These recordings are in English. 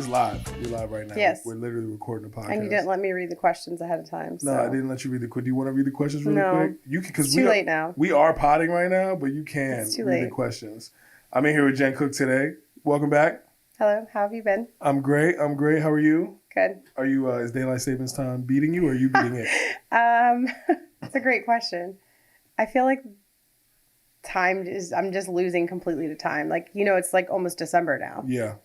is live. You're live right now. Yes. We're literally recording a podcast. And you didn't let me read the questions ahead of time. So. No, I didn't let you read the. Do you want to read the questions really quick? You can, it's too late now. We are potting right now, but you can read the questions. I'm in here with Jen Cook today. Welcome back. Hello. How have you been? I'm great. How are you? Good. Are you? Is daylight savings time beating you, or are you beating it? It's a great question. I feel like I'm just losing completely to time. Like, it's like almost December now. Yeah.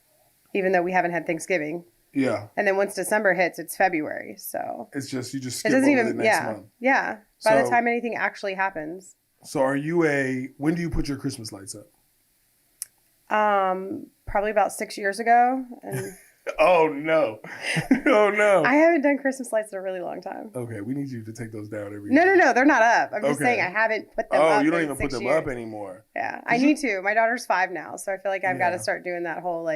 Even though we haven't had Thanksgiving. Yeah. And then once December hits, it's February. So it's just, you just skip over the next month. Yeah. By the time anything actually happens. So when do you put your Christmas lights up? Probably about 6 years ago. And Oh no. I haven't done Christmas lights in a really long time. Okay, we need you to take those down every No, year. they're not up. I'm just saying I haven't put them up. Oh, you don't even put them up anymore. Yeah, I need to. My daughter's 5 now, so I feel like I've got to start doing that whole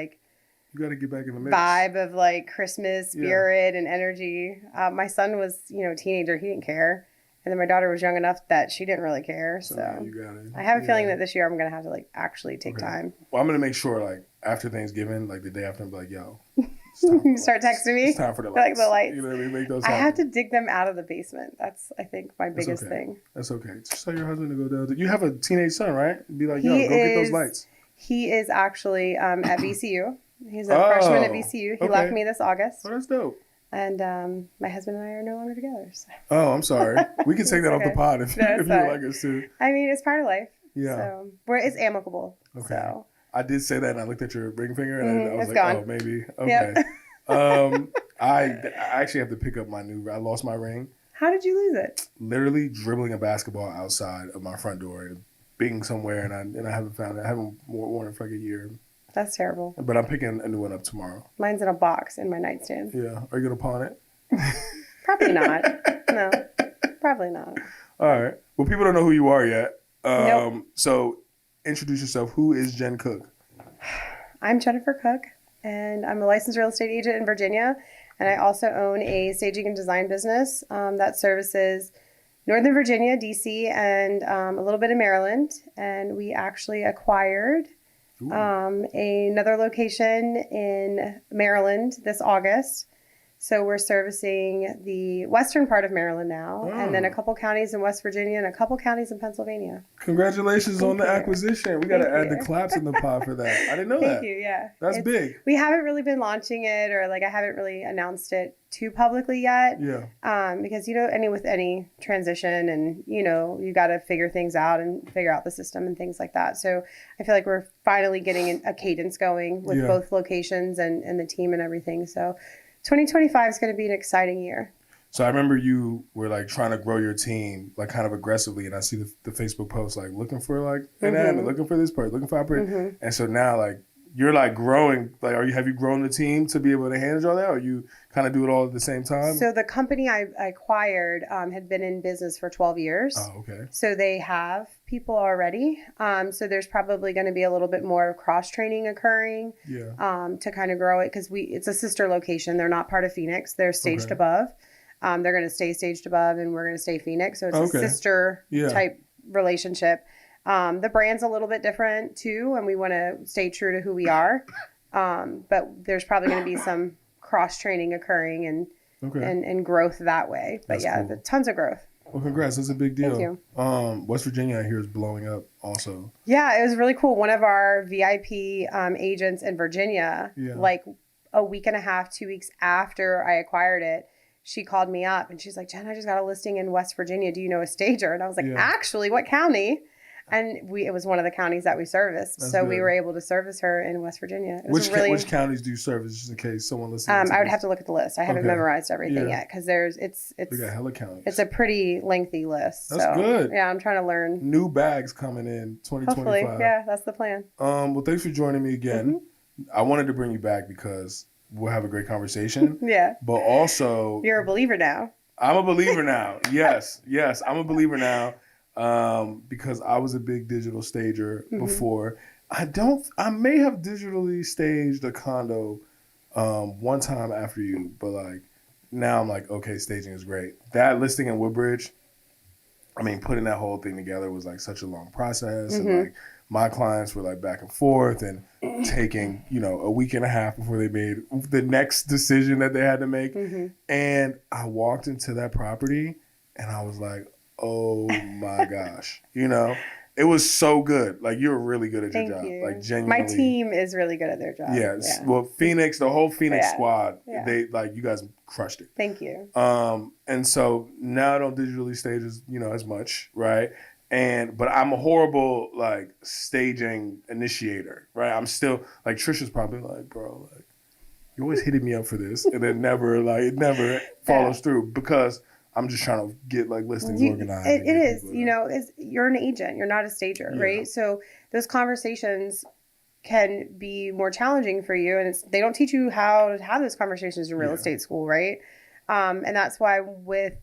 you got to get back in the mix. Vibe of Christmas spirit and energy. My son was, a teenager. He didn't care. And then my daughter was young enough that she didn't really care. So you got it. I have a feeling that this year I'm going to have to actually take time. Well, I'm going to make sure after Thanksgiving, the day after, I'm like, yo. You start texting me? It's time for the lights. The lights. You know what I mean? Make those I happen. have to dig them out of the basement. That's, I think, my biggest thing. That's okay. Just tell your husband to go down. You have a teenage son, right? Be like, go get those lights. He is actually at VCU. He's a freshman at VCU. He left me this August. Oh, that's dope. And my husband and I are no longer together. So. Oh, I'm sorry. We can take that off the pod if you would like us to. I mean, it's part of life. Yeah. So it's amicable. Okay. So. I did say that, and I looked at your ring finger, and I was like, gone. oh, maybe. Okay. Yep. I actually have to pick up I lost my ring. How did you lose it? Literally dribbling a basketball outside of my front door and being somewhere, and I haven't found it. I haven't worn it for a year. That's terrible. But I'm picking a new one up tomorrow. Mine's in a box in my nightstand. Yeah. Are you going to pawn it? Probably not. No, probably not. All right. Well, people don't know who you are yet. Nope. So introduce yourself. Who is Jen Cook? I'm Jennifer Cook, and I'm a licensed real estate agent in Virginia. And I also own a staging and design business that services Northern Virginia, D.C., and a little bit of Maryland. And we actually acquired another location in Maryland this August. So we're servicing the western part of Maryland now, and then a couple counties in West Virginia and a couple counties in Pennsylvania. Congratulations on the acquisition. We got to add the claps in the pod for that. I didn't know that. Thank you, yeah. That's big. We haven't really been launching it, or I haven't really announced it too publicly yet. Yeah. Because, with any transition and, you got to figure things out and figure out the system and things like that. So I feel like we're finally getting a cadence going with both locations and the team and everything. So 2025 is going to be an exciting year. So I remember you were trying to grow your team kind of aggressively, and I see the Facebook post looking for an admin, looking for this person, looking for operator. And so now you're growing. Have you grown the team to be able to handle all that, or you kind of do it all at the same time? So the company I acquired had been in business for 12 years. Oh, okay. So they have people already. So there's probably going to be a little bit more cross training occurring. Yeah. To kind of grow it, because it's a sister location. They're not part of Phoenix. They're staged above. They're going to stay staged above, and we're going to stay Phoenix. So it's a sister type relationship. The brand's a little bit different too, and we want to stay true to who we are. But there's probably going to be some cross training occurring and growth that way. But cool. Tons of growth. Well, congrats. That's a big deal. Thank you. West Virginia, I hear, is blowing up also. Yeah, it was really cool. One of our VIP agents in Virginia, a week and a half, 2 weeks after I acquired it, she called me up and she's like, Jen, I just got a listing in West Virginia. Do you know a stager? And I was like, actually, what county? And it was one of the counties that we serviced. That's so good. We were able to service her in West Virginia. Which counties do you service, just in case someone listens? I would have to look at the list. I haven't memorized everything yet, because we got hella counties. It's a pretty lengthy list. That's good. Yeah, I'm trying to learn. New bags coming in 2025. Hopefully, yeah, that's the plan. Well, thanks for joining me again. I wanted to bring you back because we'll have a great conversation. Yeah. But also, you're a believer now. I'm a believer now. Yes, I'm a believer now. Because I was a big digital stager before. I may have digitally staged a condo one time after you, but now I'm okay, staging is great. That listing in Woodbridge, putting that whole thing together was such a long process, and my clients were like back and forth and taking, a week and a half before they made the next decision that they had to make. Mm-hmm. And I walked into that property and I was like, oh my gosh, it was so good. Like, you're really good at your Thank job. you. Like, genuinely. My team is really good at their job. Yeah. Yeah. Well, Phoenix, the whole Phoenix Yeah. squad, Yeah. they you guys crushed it. Thank you. And so now I don't digitally stage as much, right? But I'm a horrible like staging initiator, right? I'm still like, Trisha's probably like, bro, like, you're always hitting me up for this, and then it never follows through because I'm just trying to get like listings organized. It is, you're an agent, you're not a stager, Yeah. right? So those conversations can be more challenging for you, and they don't teach you how to have those conversations in real estate school, right? And that's why with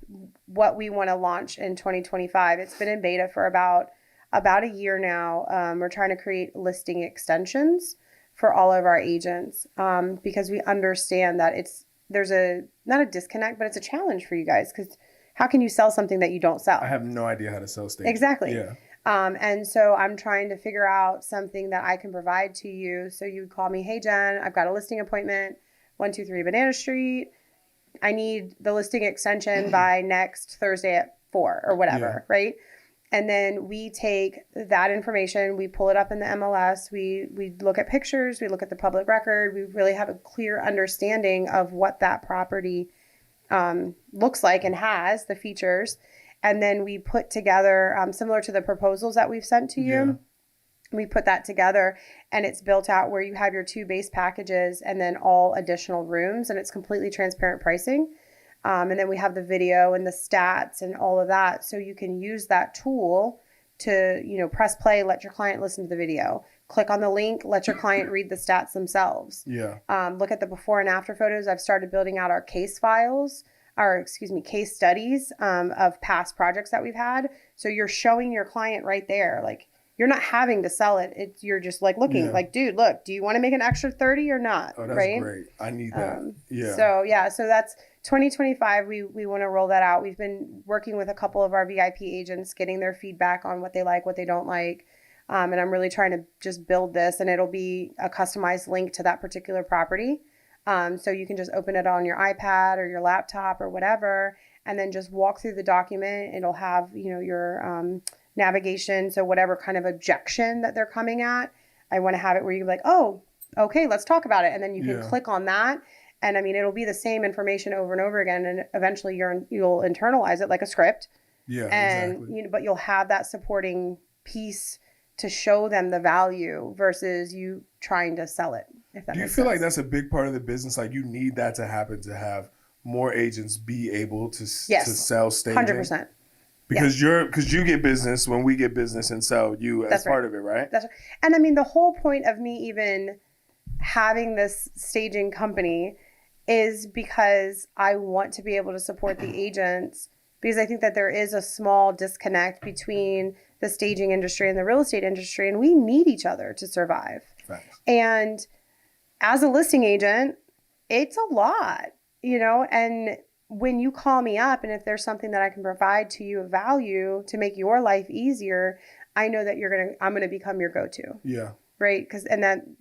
what we want to launch in 2025, it's been in beta for about a year now. We're trying to create listing extensions for all of our agents because we understand that there's not a disconnect, but it's a challenge for you guys because how can you sell something that you don't sell? I have no idea how to sell staging. Exactly. Yeah. And so I'm trying to figure out something that I can provide to you. So you would call me, hey, Jen, I've got a listing appointment, 123 Banana Street. I need the listing extension by next Thursday at 4 or whatever, right? And then we take that information, we pull it up in the MLS, we look at pictures, we look at the public record, we really have a clear understanding of what that property looks like and has, the features. And then we put together, similar to the proposals that we've sent to you, we put that together and it's built out where you have your 2 base packages and then all additional rooms, and it's completely transparent pricing. And then we have the video and the stats and all of that. So you can use that tool to, press play, let your client listen to the video, click on the link, let your client read the stats themselves. Yeah. Look at the before and after photos. I've started building out our case studies of past projects that we've had. So you're showing your client right there, like, you're not having to sell it. You're just like looking like, dude, look, do you want to make an extra 30 or not? Oh, that's right? great. I need that. So that's 2025. We want to roll that out. We've been working with a couple of our VIP agents, getting their feedback on what they like, what they don't like. And I'm really trying to just build this, and it'll be a customized link to that particular property. So you can just open it on your iPad or your laptop or whatever, and then just walk through the document. It'll have, your navigation. So whatever kind of objection that they're coming at, I want to have it where you're like, oh, okay, let's talk about it. And then you can click on that. And I mean, it'll be the same information over and over again. And eventually you'll internalize it like a script. Yeah, and, exactly. But you'll have that supporting piece to show them the value versus you trying to sell it. If that Do you makes feel sense. like that's a big part of the business? Like, you need that to happen to have more agents be able to sell staging? 100%. Because you get business when we get business and sell you as part of it, right? That's right. And I mean, the whole point of me even having this staging company is because I want to be able to support the agents, because I think that there is a small disconnect between the staging industry and the real estate industry, and we need each other to survive. Thanks. And as a listing agent, it's a lot, and when you call me up and if there's something that I can provide to you of value to make your life easier, I know that I'm going to become your go-to. Yeah. Right.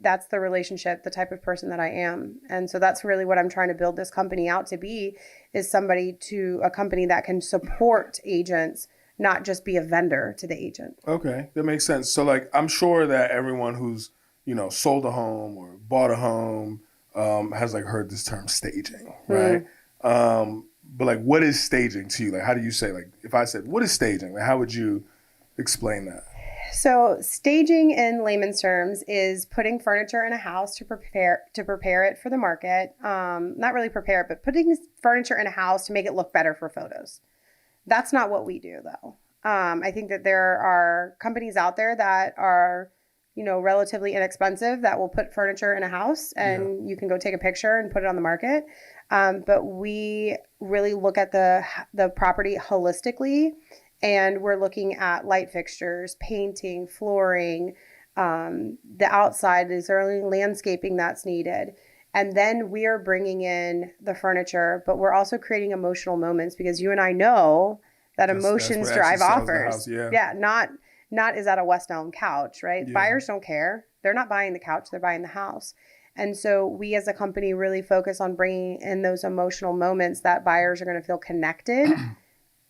That's the relationship, the type of person that I am. And so that's really what I'm trying to build this company out to be, is a company that can support agents, not just be a vendor to the agent. Okay. That makes sense. So like, I'm sure that everyone who's, sold a home or bought a home has like heard this term staging, right? But like, what is staging to you? Like, how do you say, like, if I said, what is staging? Like, how would you explain that? So staging in layman's terms is putting furniture in a house to prepare it for the market. Not really prepare it, but putting furniture in a house to make it look better for photos. That's not what we do, though. I think that there are companies out there that are, relatively inexpensive that will put furniture in a house and you can go take a picture and put it on the market. But we really look at the property holistically, and we're looking at light fixtures, painting, flooring, the outside. Is there any landscaping that's needed? And then we are bringing in the furniture, but we're also creating emotional moments, because you and I know that emotions drive offers. not is that a West Elm couch, right? Yeah. Buyers don't care. They're not buying the couch, they're buying the house. And so we as a company really focus on bringing in those emotional moments that buyers are going to feel connected.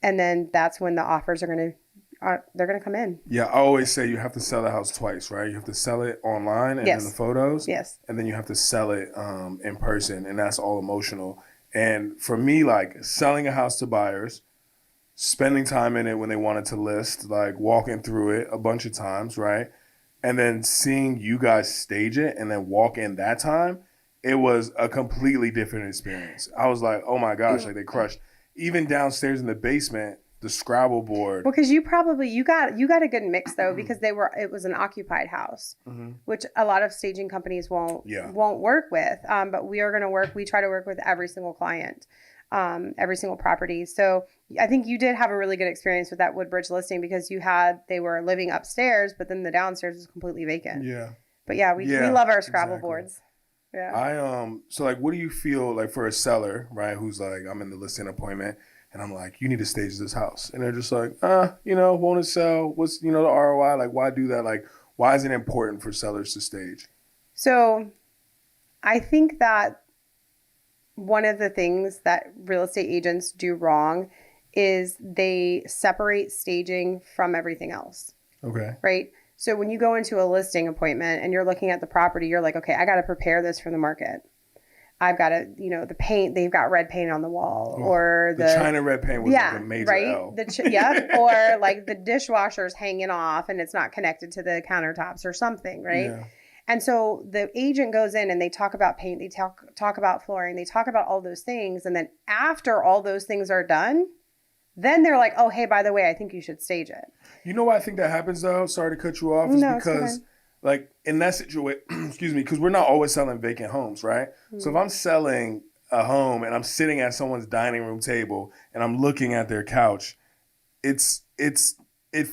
And then that's when the offers are going to come in. Yeah, I always say you have to sell the house twice, right? You have to sell it online and Yes. in the photos. Yes. And then you have to sell it in person, and that's all emotional. And for me, like selling a house to buyers, spending time in it when they wanted to list, like walking through it a bunch of times, right? And then seeing you guys stage it and then walk in that time, it was a completely different experience. I was like, oh my gosh, like they crushed. Even downstairs in the basement, the Scrabble board. Well, because you got a good mix though, because it was an occupied house, which a lot of staging companies won't work with. But we are going to work. We try to work with every single client, every single property. So I think you did have a really good experience with that Woodbridge listing because they were living upstairs, but then the downstairs was completely vacant. Yeah. But we love our Scrabble boards. Yeah. So like, what do you feel like for a seller, right? Who's like, I'm in the listing appointment and I'm like, you need to stage this house. And they're just like, won't it sell? What's, the ROI? Like, why do that? Like, why is it important for sellers to stage? So I think that one of the things that real estate agents do wrong is they separate staging from everything else. Okay. Right? So when you go into a listing appointment and you're looking at the property, you're like, okay, I got to prepare this for the market. I've got to, the paint, they've got red paint on the wall or the China red paint was like a major right? L. Or like the dishwasher's hanging off and it's not connected to the countertops or something, right? Yeah. And so the agent goes in and they talk about paint, they talk about flooring, they talk about all those things. And then after all those things are done, then they're like, oh, hey, by the way, I think you should stage it. You know why I think that happens though? Sorry to cut you off. Because like in that situation, excuse me, because we're not always selling vacant homes, right? Mm-hmm. So if I'm selling a home and I'm sitting at someone's dining room table and I'm looking at their couch, it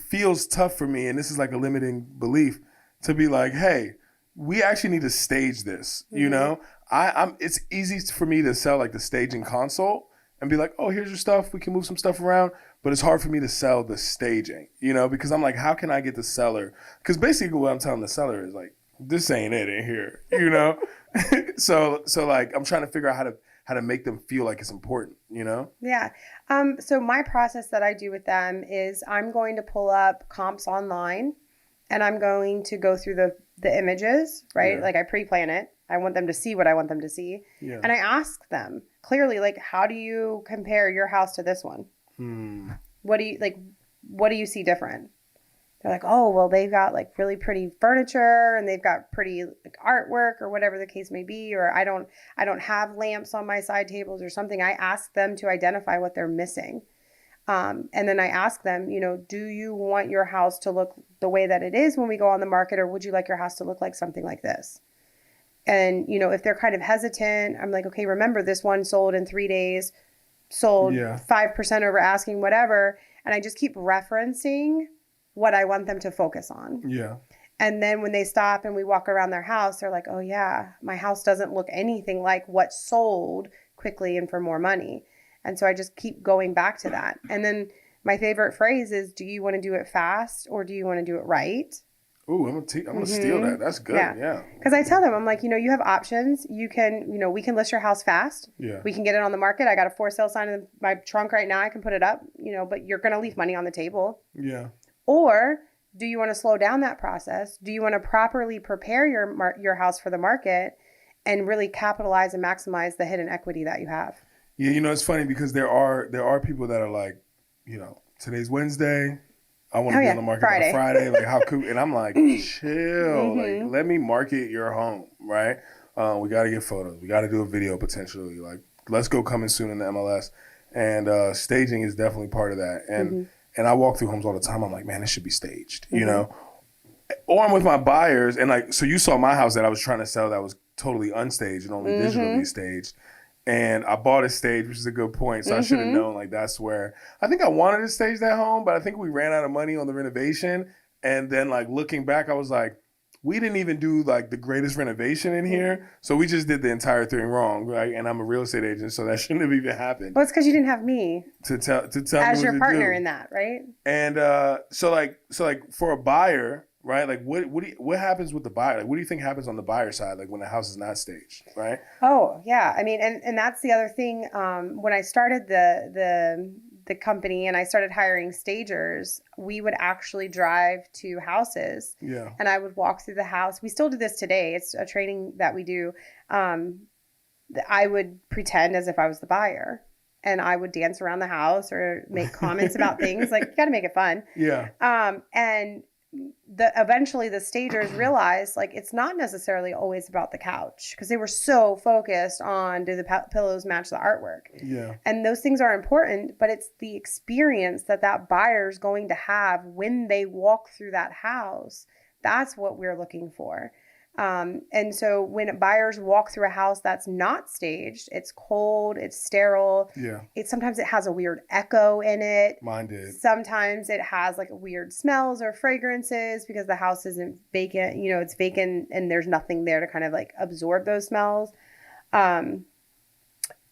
feels tough for me. And this is like a limiting belief to be like, hey, we actually need to stage this. Mm-hmm. It's easy for me to sell like the staging consult and be like, oh, here's your stuff. We can move some stuff around. But it's hard for me to sell the staging, because I'm like, how can I get the seller? Because basically what I'm telling the seller is like, this ain't it in here, So like, I'm trying to figure out how to make them feel like it's important, Yeah. So my process that I do with them is I'm going to pull up comps online and I'm going to go through the images, right? Yeah. Like I pre-plan it. I want them to see what I want them to see. Yeah. And I ask them clearly, like, how do you compare your house to this one? What do you see different? They're like, oh, well, they've got like really pretty furniture and they've got pretty like artwork or whatever the case may be, or I don't have lamps on my side tables or something. I ask them to identify what they're missing. And then I ask them, do you want your house to look the way that it is when we go on the market, or would you like your house to look like something like this? And, if they're kind of hesitant, I'm like, okay, remember this one sold in 3 days, sold 5% over asking, whatever. And I just keep referencing what I want them to focus on. Yeah. And then when they stop and we walk around their house, they're like, oh yeah, my house doesn't look anything like what sold quickly and for more money. And so I just keep going back to that. And then my favorite phrase is, do you want to do it fast or do you want to do it right? Ooh, I'm gonna steal that. That's good. Yeah. Because I tell them, I'm like, you have options. You can, we can list your house fast. Yeah. We can get it on the market. I got a for sale sign in my trunk right now. I can put it up, but you're going to leave money on the table. Yeah. Or do you want to slow down that process? Do you want to properly prepare your house for the market and really capitalize and maximize the hidden equity that you have? Yeah, it's funny because there are people that are like, today's Wednesday. I want to be on the market by Friday. Like, how cool? And I'm like, chill. Mm-hmm. Like, let me market your home, right? We got to get photos. We got to do a video potentially. Like, let's go coming soon in the MLS. And staging is definitely part of that. And I walk through homes all the time. I'm like, man, this should be staged, Or I'm with my buyers. And like, so you saw my house that I was trying to sell that was totally unstaged and only digitally staged. And I bought a stage, which is a good point. So I should have known, like, that's where I think I wanted to stage that home, but I think we ran out of money on the renovation. And then, like, looking back, I was like, we didn't even do like the greatest renovation in here, so we just did the entire thing wrong, right? And I'm a real estate agent, so that shouldn't have even happened. Well, it's because you didn't have me to tell as me what your to partner do. in that, right? And so like for a buyer, right? Like what happens with the buyer? Like what do you think happens on the buyer side, like when the house is not staged, right? Oh yeah, I mean, and that's the other thing. When I started the company and I started hiring stagers, we would actually drive to houses, Yeah. and I would walk through the house. We still do this today. It's a training that we do. I would pretend as if I was the buyer, and I would dance around the house or make comments about things. Like, you got to make it fun. Yeah. And eventually the stagers realized, like, it's not necessarily always about the couch, because they were so focused on, do the pillows match the artwork? Yeah. And those things are important, but it's the experience that buyer's going to have when they walk through that house. That's what we're looking for. And so when buyers walk through a house that's not staged, it's cold, it's sterile. Yeah. Sometimes it has a weird echo in it. Mine did. Sometimes it has like weird smells or fragrances because the house isn't vacant. You know, it's vacant and there's nothing there to kind of like absorb those smells.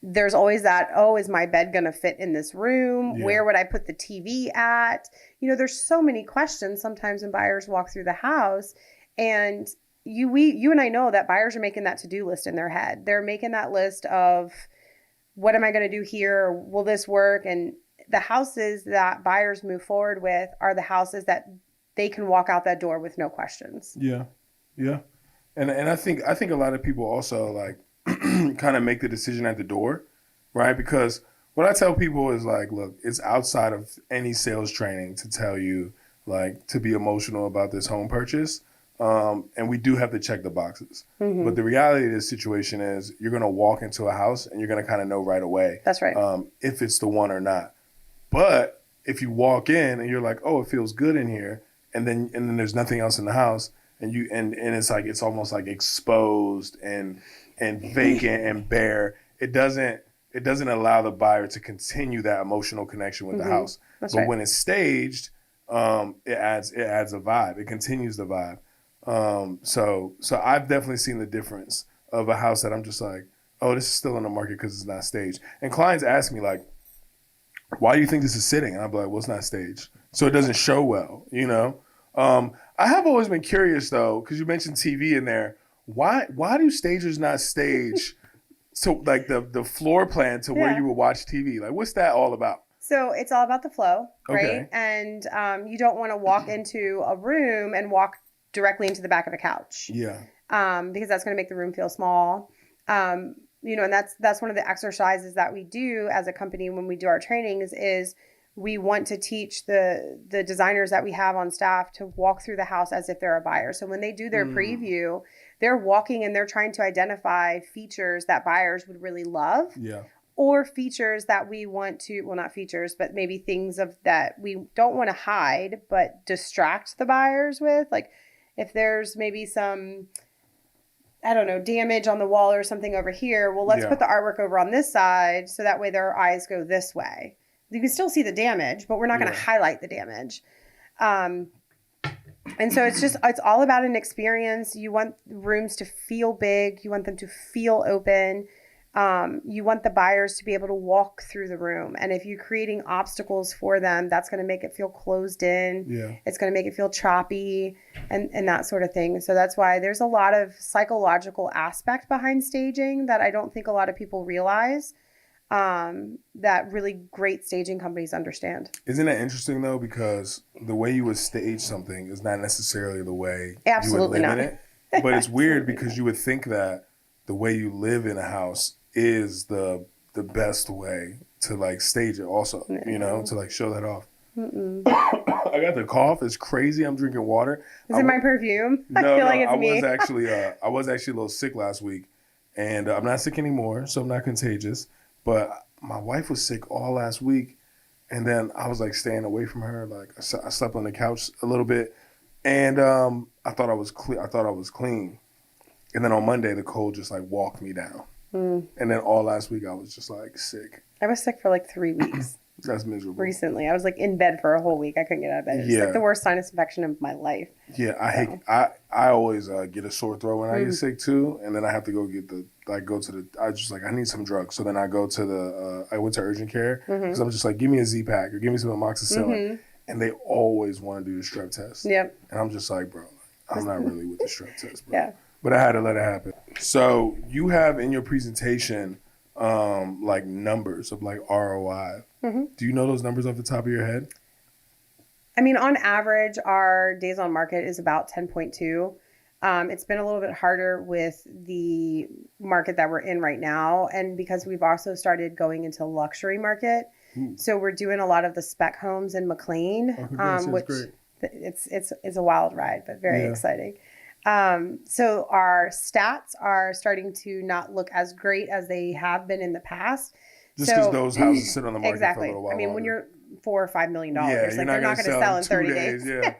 There's always that, oh, is my bed going to fit in this room? Yeah. Where would I put the TV at? You know, there's so many questions sometimes when buyers walk through the house. And you and I know that buyers are making that to-do list in their head. They're making that list of, what am I going to do here? Will this work? And the houses that buyers move forward with are the houses that they can walk out that door with no questions. Yeah. Yeah. And I think a lot of people also like kind of make the decision at the door, right? Because what I tell people is like, look, it's outside of any sales training to tell you like to be emotional about this home purchase. And we do have to check the boxes. Mm-hmm. But the reality of this situation is you're going to walk into a house and you're going to kind of know right away. That's right. If it's the one or not. But if you walk in and you're like, oh, it feels good in here, and then there's nothing else in the house, and it's like it's almost like exposed and vacant and bare. It doesn't allow the buyer to continue that emotional connection with the house. That's but right. when it's staged, it adds a vibe. It continues the vibe. So I've definitely seen the difference of a house that I'm just like, oh, this is still on the market because it's not staged. And clients ask me like, why do you think this is sitting? And I'm like, well, it's not staged, so it doesn't show well, you know. I have always been curious though, because you mentioned TV in there. Why do stagers not stage so like the floor plan to where you would watch TV? Like, what's that all about? So it's all about the flow, right? Okay. And you don't want to walk into a room and walk directly into the back of a couch. Yeah. Because that's going to make the room feel small. You know, and that's one of the exercises that we do as a company when we do our trainings is we want to teach the designers that we have on staff to walk through the house as if they're a buyer. So when they do their preview, they're walking and they're trying to identify features that buyers would really love. Yeah. Or features that we want to, well, not features, but maybe things that we don't want to hide, but distract the buyers with. Like if there's maybe some, I don't know, damage on the wall or something over here, well, let's put the artwork over on this side so that way their eyes go this way. You can still see the damage, but we're not going to highlight the damage. And so it's all about an experience. You want rooms to feel big. You want them to feel open. You want the buyers to be able to walk through the room. And if you're creating obstacles for them, that's going to make it feel closed in. Yeah. It's going to make it feel choppy and that sort of thing. So that's why there's a lot of psychological aspect behind staging that I don't think a lot of people realize, that really great staging companies understand. Isn't that interesting though? Because the way you would stage something is not necessarily the way Absolutely you would live not. in it. But it's weird because you would think that the way you live in a house is the best way to like stage it also, you know, to like show that off. I got the cough. It's crazy. I'm drinking water. Is it my perfume? No, I feel like it's I me. was actually a little sick last week, and I'm not sick anymore, so I'm not contagious. But my wife was sick all last week, and then I was like staying away from her. Like I slept on the couch a little bit, and I thought I was clean, and then on Monday the cold just like walked me down, and then all last week I was just like sick. I was sick for like 3 weeks. That's miserable. recently. I was like in bed for a whole week. I couldn't get out of bed. It was like the worst sinus infection of my life. Yeah, I always get a sore throat when I get sick too, and then I have to go get I need some drugs. So then I go to I went to urgent care because I'm just like, give me a Z-Pack or give me some amoxicillin, and they always want to do the strep test. Yep. And I'm just like, bro, I'm not really with the strep test, bro. Yeah. But I had to let it happen. So you have in your presentation like numbers of like ROI. Do you know those numbers off the top of your head? I mean, on average, our days on market is about 10.2. It's been a little bit harder with the market that we're in right now. And because we've also started going into luxury market. So we're doing a lot of the spec homes in McLean, which great. It's a wild ride, but very exciting. So our stats are starting to not look as great as they have been in the past. Just because those houses sit on the market for a little while. I mean, when you're $4 or $5 million, like they're not going to sell in 30 days. Yeah.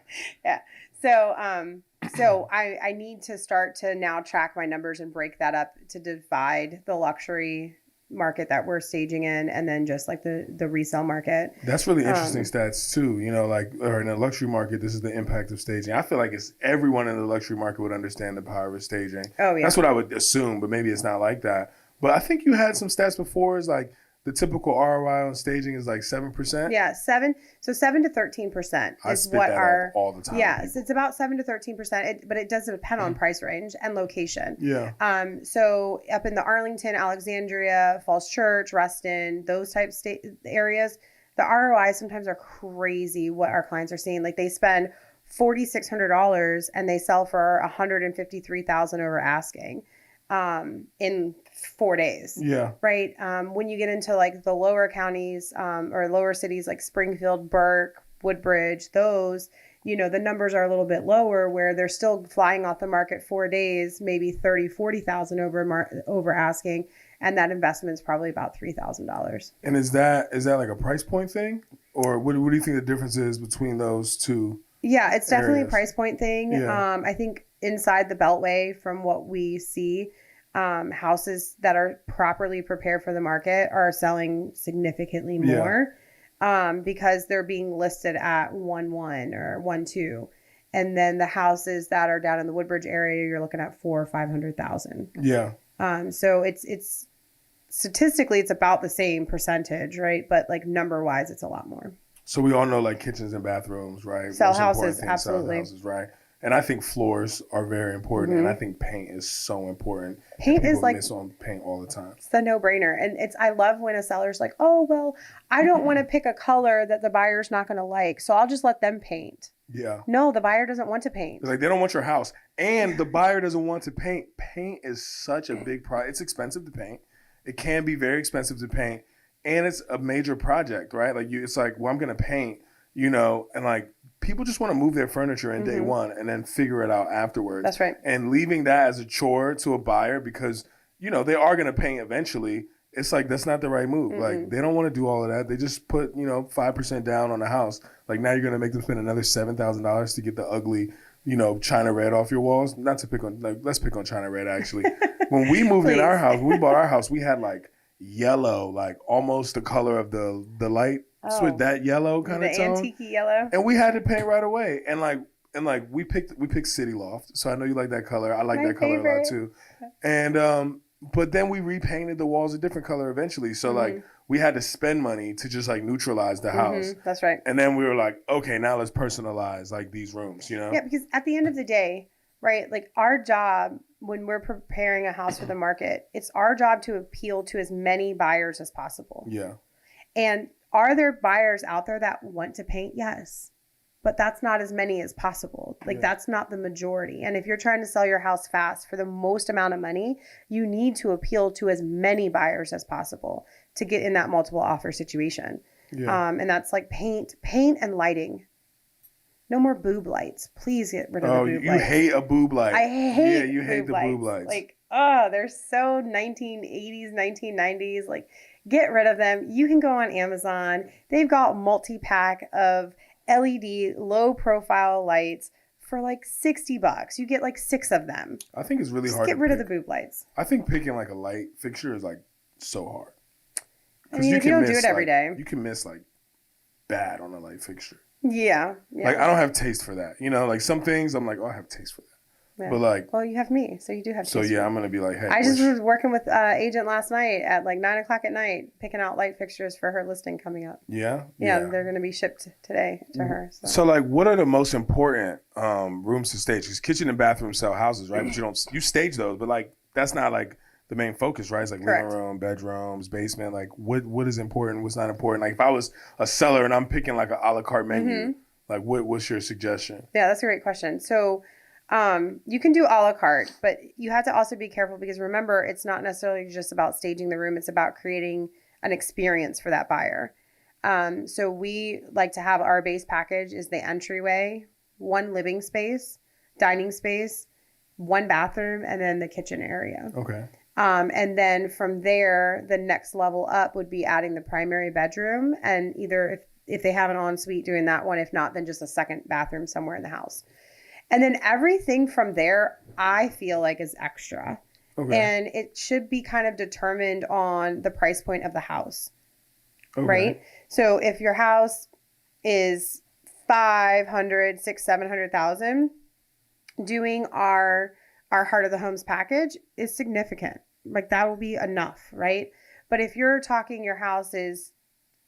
Yeah. So I need to start to now track my numbers and break that up to divide the luxury market that we're staging in and then just like the resale market. That's really interesting stats too. You know, like or in the luxury market, this is the impact of staging. I feel like it's everyone in the luxury market would understand the power of staging. Oh yeah. That's what I would assume, but maybe it's not like that. But I think you had some stats before is like the typical ROI on staging is like 7%. Yeah, 7 to 13% is what our all the time. Yeah, so it's about 7 to 13%, but it does depend on price range and location. Yeah. So up in the Arlington, Alexandria, Falls Church, Reston, those type areas, the ROI sometimes are crazy. What our clients are seeing, like they spend $4,600 and they sell for $153,000 over asking. In 4 days. Yeah. Right. When you get into like the lower counties or lower cities like Springfield, Burke, Woodbridge, those, the numbers are a little bit lower where they're still flying off the market 4 days, maybe 30, 40,000 over asking. And that investment is probably about $3,000. And is that like a price point thing? Or what do you think the difference is between those two? Yeah, it's definitely a price point thing. Yeah. I think inside the Beltway, from what we see, houses that are properly prepared for the market are selling significantly more because they're being listed at 1.1 or 1.2. And then the houses that are down in the Woodbridge area, you're looking at 400,000 or 500,000. Yeah. So it's statistically, it's about the same percentage, right? But like number wise, it's a lot more. So we all know like kitchens and bathrooms, right? Sell houses, absolutely. Sell houses, right? And I think floors are very important, and I think paint is so important. Paint is like miss on paint all the time. It's the no-brainer, and I love when a seller's like, "Oh well, I don't want to pick a color that the buyer's not going to like, so I'll just let them paint." Yeah. No, the buyer doesn't want to paint. It's like they don't want your house, and the buyer doesn't want to paint. Paint is such a big project. It's expensive to paint. It can be very expensive to paint, and it's a major project, right? Like it's like, well, I'm going to paint, and like. People just want to move their furniture in day one and then figure it out afterwards. That's right. And leaving that as a chore to a buyer because, they are going to paint eventually. It's like, that's not the right move. Like, they don't want to do all of that. They just put, 5% down on the house. Like, now you're going to make them spend another $7,000 to get the ugly, China red off your walls. Not to pick on, let's pick on China red, actually. When we moved in our house, when we bought our house, we had, like, yellow, like, almost the color of the light. With that yellow kind of tone, antique yellow, and we had to paint right away. And we picked City Loft, so I know you like that color. I like that color a lot too. And but then we repainted the walls a different color eventually. So like we had to spend money to just like neutralize the house. That's right. And then we were like, okay, now let's personalize like these rooms. Yeah, because at the end of the day, right? Like our job when we're preparing a house for the market, it's our job to appeal to as many buyers as possible. Yeah. And are there buyers out there that want to paint? Yes. But that's not as many as possible. Like that's not the majority. And if you're trying to sell your house fast for the most amount of money, you need to appeal to as many buyers as possible to get in that multiple offer situation. Yeah. And that's like paint and lighting. No more boob lights. Please get rid of the boob lights. You hate a boob light. I hate you hate the boob lights. Like, they're so 1980s, 1990s. Like, get rid of them. You can go on Amazon. They've got multi-pack of LED low profile lights for like $60. You get like 6 of them. I think it's really hard to get rid of the boob lights. I think picking like a light fixture is like so hard. I mean, if you don't do it every day. You can miss like bad on a light fixture. Yeah. Like, I don't have taste for that. You know, like some things I'm like, oh, I have taste for that. Yeah. But like, well, you have me, so you do have taste. so yeah, for I'm gonna be like, hey, I just was working with agent last night at like 9:00 at night, picking out light fixtures for her listing coming up. Yeah. They're gonna be shipped today to her. So like, what are the most important rooms to stage? Because kitchen and bathroom sell houses, right? But you stage those, but like that's not like the main focus, right? It's like Correct. living room, bedrooms, basement. Like what is important? What's not important? Like if I was a seller and I'm picking like an a la carte menu, like what's your suggestion? Yeah, that's a great question. So you can do a la carte, but you have to also be careful because remember, it's not necessarily just about staging the room. It's about creating an experience for that buyer. So we like to have our base package is the entryway, one living space, dining space, one bathroom, and then the kitchen area. Okay. And then from there, the next level up would be adding the primary bedroom and either if they have an ensuite doing that one, if not, then just a second bathroom somewhere in the house. And then everything from there, I feel like is extra. Okay. And it should be kind of determined on the price point of the house. Okay. Right? So if your house is 500, 600, 700,000, doing our Heart of the Homes package is significant. Like that will be enough, right? But if you're talking your house is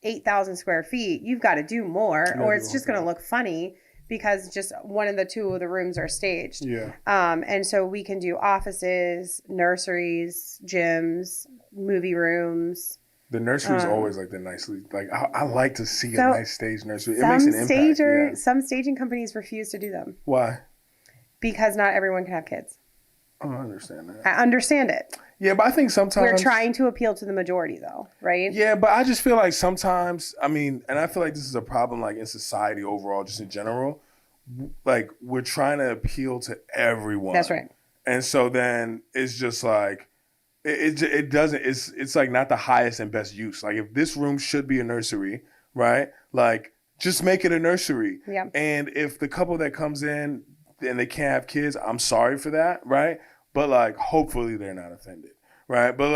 8,000 square feet, you've got to do more or it's just going to look funny because just one of the two of the rooms are staged. Yeah. And so we can do offices, nurseries, gyms, movie rooms. The nursery is always like the nicely, like I like to see a nice stage nursery. It makes an impact. Yeah. Some staging companies refuse to do them. Why? Because not everyone can have kids. Oh, I understand that. I understand it. Yeah, but I think sometimes we're trying to appeal to the majority though, right? Yeah, but I just feel like sometimes, I mean, and I feel like this is a problem like in society overall, just in general, like we're trying to appeal to everyone. That's right. And so then it's just like, it doesn't, it's like not the highest and best use. Like if this room should be a nursery, right? Like just make it a nursery. Yeah. And if the couple that comes in and they can't have kids, I'm sorry for that, right? But like, hopefully they're not offended, right? But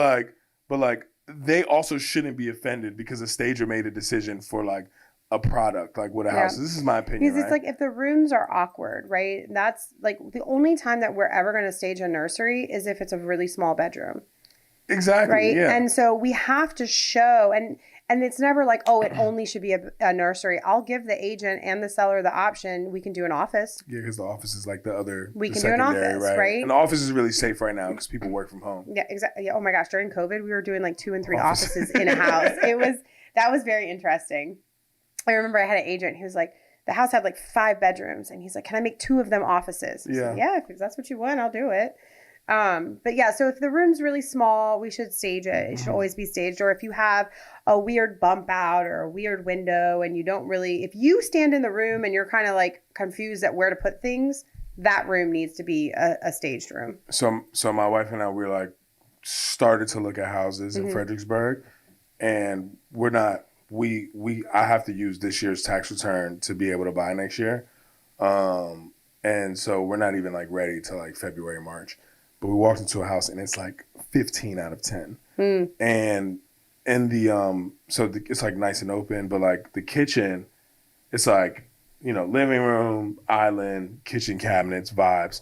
like, they also shouldn't be offended because a stager made a decision for like a product, like what a house is. This is my opinion, because it's like if the rooms are awkward, right? That's like the only time that we're ever going to stage a nursery is if it's a really small bedroom. Exactly. Right. Yeah. And so we have to show and it's never like, oh, it only should be a nursery. I'll give the agent and the seller the option. We can do an office. Yeah, because the office is like the other. We can do an office, right? And the office is really safe right now because people work from home. Yeah, exactly. Yeah, oh my gosh, during COVID, we were doing like 2 and 3 offices in a house. That was very interesting. I remember I had an agent who was like, the house had like 5 bedrooms, and he's like, "Can I make 2 of them offices?" Yeah, like, yeah, if that's what you want, I'll do it. But yeah, so if the room's really small, we should stage it. It should always be staged. Or if you have a weird bump out or a weird window and you don't really, if you stand in the room and you're kind of like confused at where to put things, that room needs to be a staged room. So my wife and I, we're like started to look at houses in Fredericksburg, and we're not, I have to use this year's tax return to be able to buy next year. And so we're not even like ready till like February, March. But we walked into a house and it's like 15 out of 10. And in the, it's like nice and open, but like the kitchen, it's like, you know, living room, island, kitchen cabinets, vibes.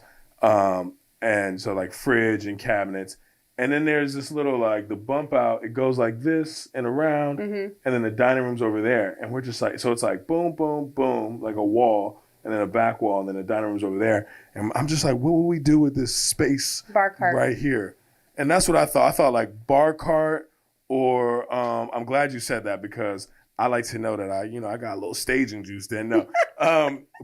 And so like fridge and cabinets. And then there's this little like the bump out, it goes like this and around. And then the dining room's over there. And we're just like, so it's like boom, boom, boom, like a wall. And then a back wall, and then the dining room's over there. And I'm just like, what will we do with this space right here? And that's what I thought. I thought like bar cart or I'm glad you said that because I like to know that I got a little staging juice then. No.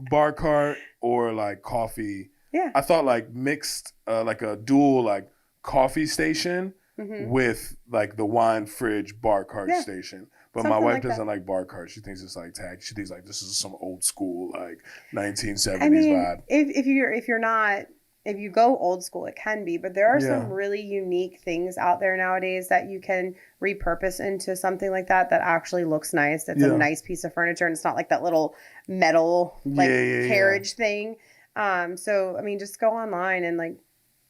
Bar cart or like coffee. Yeah. I thought like mixed, like a dual like coffee station with like the wine fridge bar cart station. But something my wife doesn't like bar carts. She thinks it's like tag. She thinks like this is some old school like 1970s vibe. If you go old school, it can be. But there are some really unique things out there nowadays that you can repurpose into something like that actually looks nice. That's a nice piece of furniture, and it's not like that little metal carriage thing. So I mean, just go online and like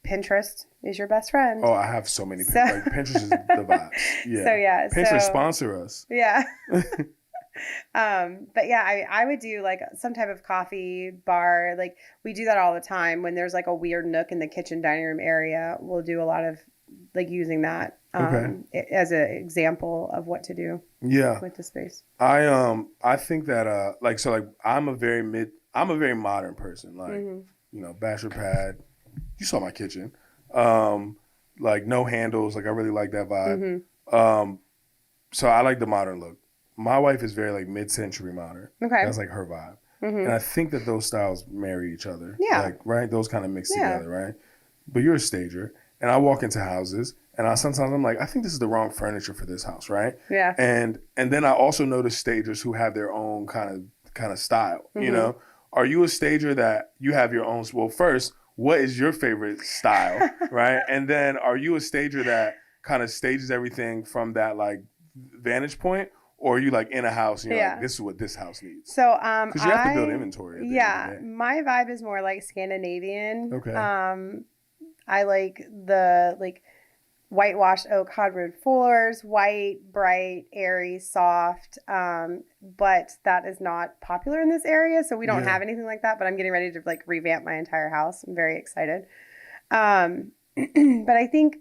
Pinterest is your best friend. Oh, I have so many. Like Pinterest is the vibes. Yeah. So Pinterest sponsor us. Yeah. But yeah, I would do like some type of coffee bar. Like we do that all the time when there's like a weird nook in the kitchen dining room area. We'll do a lot of like using that Okay. as an example of what to do Yeah. with the space. I think that I'm a very modern person. Like, Mm-hmm. bachelor pad. You saw my kitchen. Um, like no handles. Like I really like that vibe. Mm-hmm. So I like the modern look. My wife is very like mid-century modern. Okay. That's like her vibe. And Mm-hmm. I think that those styles marry each other. Yeah. Like, right? Those kind of mix Yeah. together, right? But you're a stager, and I walk into houses, and sometimes I'm like, I think this is the wrong furniture for this house, right? Yeah. And then I also notice stagers who have their own kind of style. Mm-hmm. Are you a stager that you have your own? Well, first, what is your favorite style, right? And then, are you a stager that kind of stages everything from that like vantage point, or are you like in a house and you're like, this is what this house needs? So Because you have to build inventory. At the end of the day. my vibe is more like Scandinavian. Okay. I like the whitewashed oak hardwood floors, white, bright, airy, soft. But that is not popular in this area, so we don't have anything like that. But I'm getting ready to like revamp my entire house. I'm very excited. But I think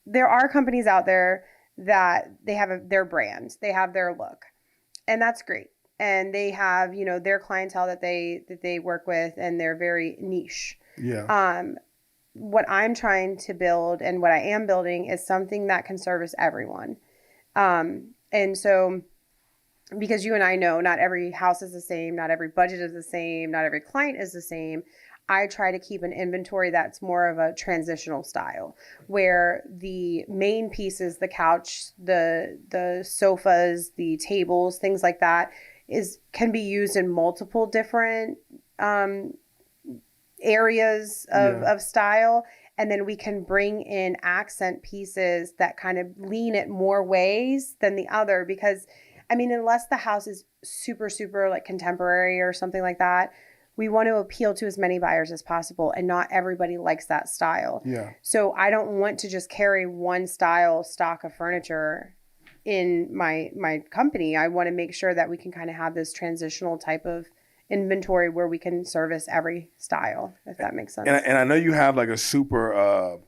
there are companies out there that they have their brand, they have their look, and that's great. And they have, their clientele that they work with, and they're very niche. Yeah. What I'm trying to build and what I am building is something that can service everyone. And so, because you and I know not every house is the same, not every budget is the same, not every client is the same, I try to keep an inventory that's more of a transitional style, where the main pieces, the couch, the sofas, the tables, things like that, can be used in multiple different areas of style. And then we can bring in accent pieces that kind of lean it more ways than the other. Because, I mean, unless the house is super, super like contemporary or something like that, we want to appeal to as many buyers as possible. And not everybody likes that style. Yeah. So I don't want to just carry one style stock of furniture in my company. I want to make sure that we can kind of have this transitional type of inventory where we can service every style, if that makes sense. And I know you have like a super,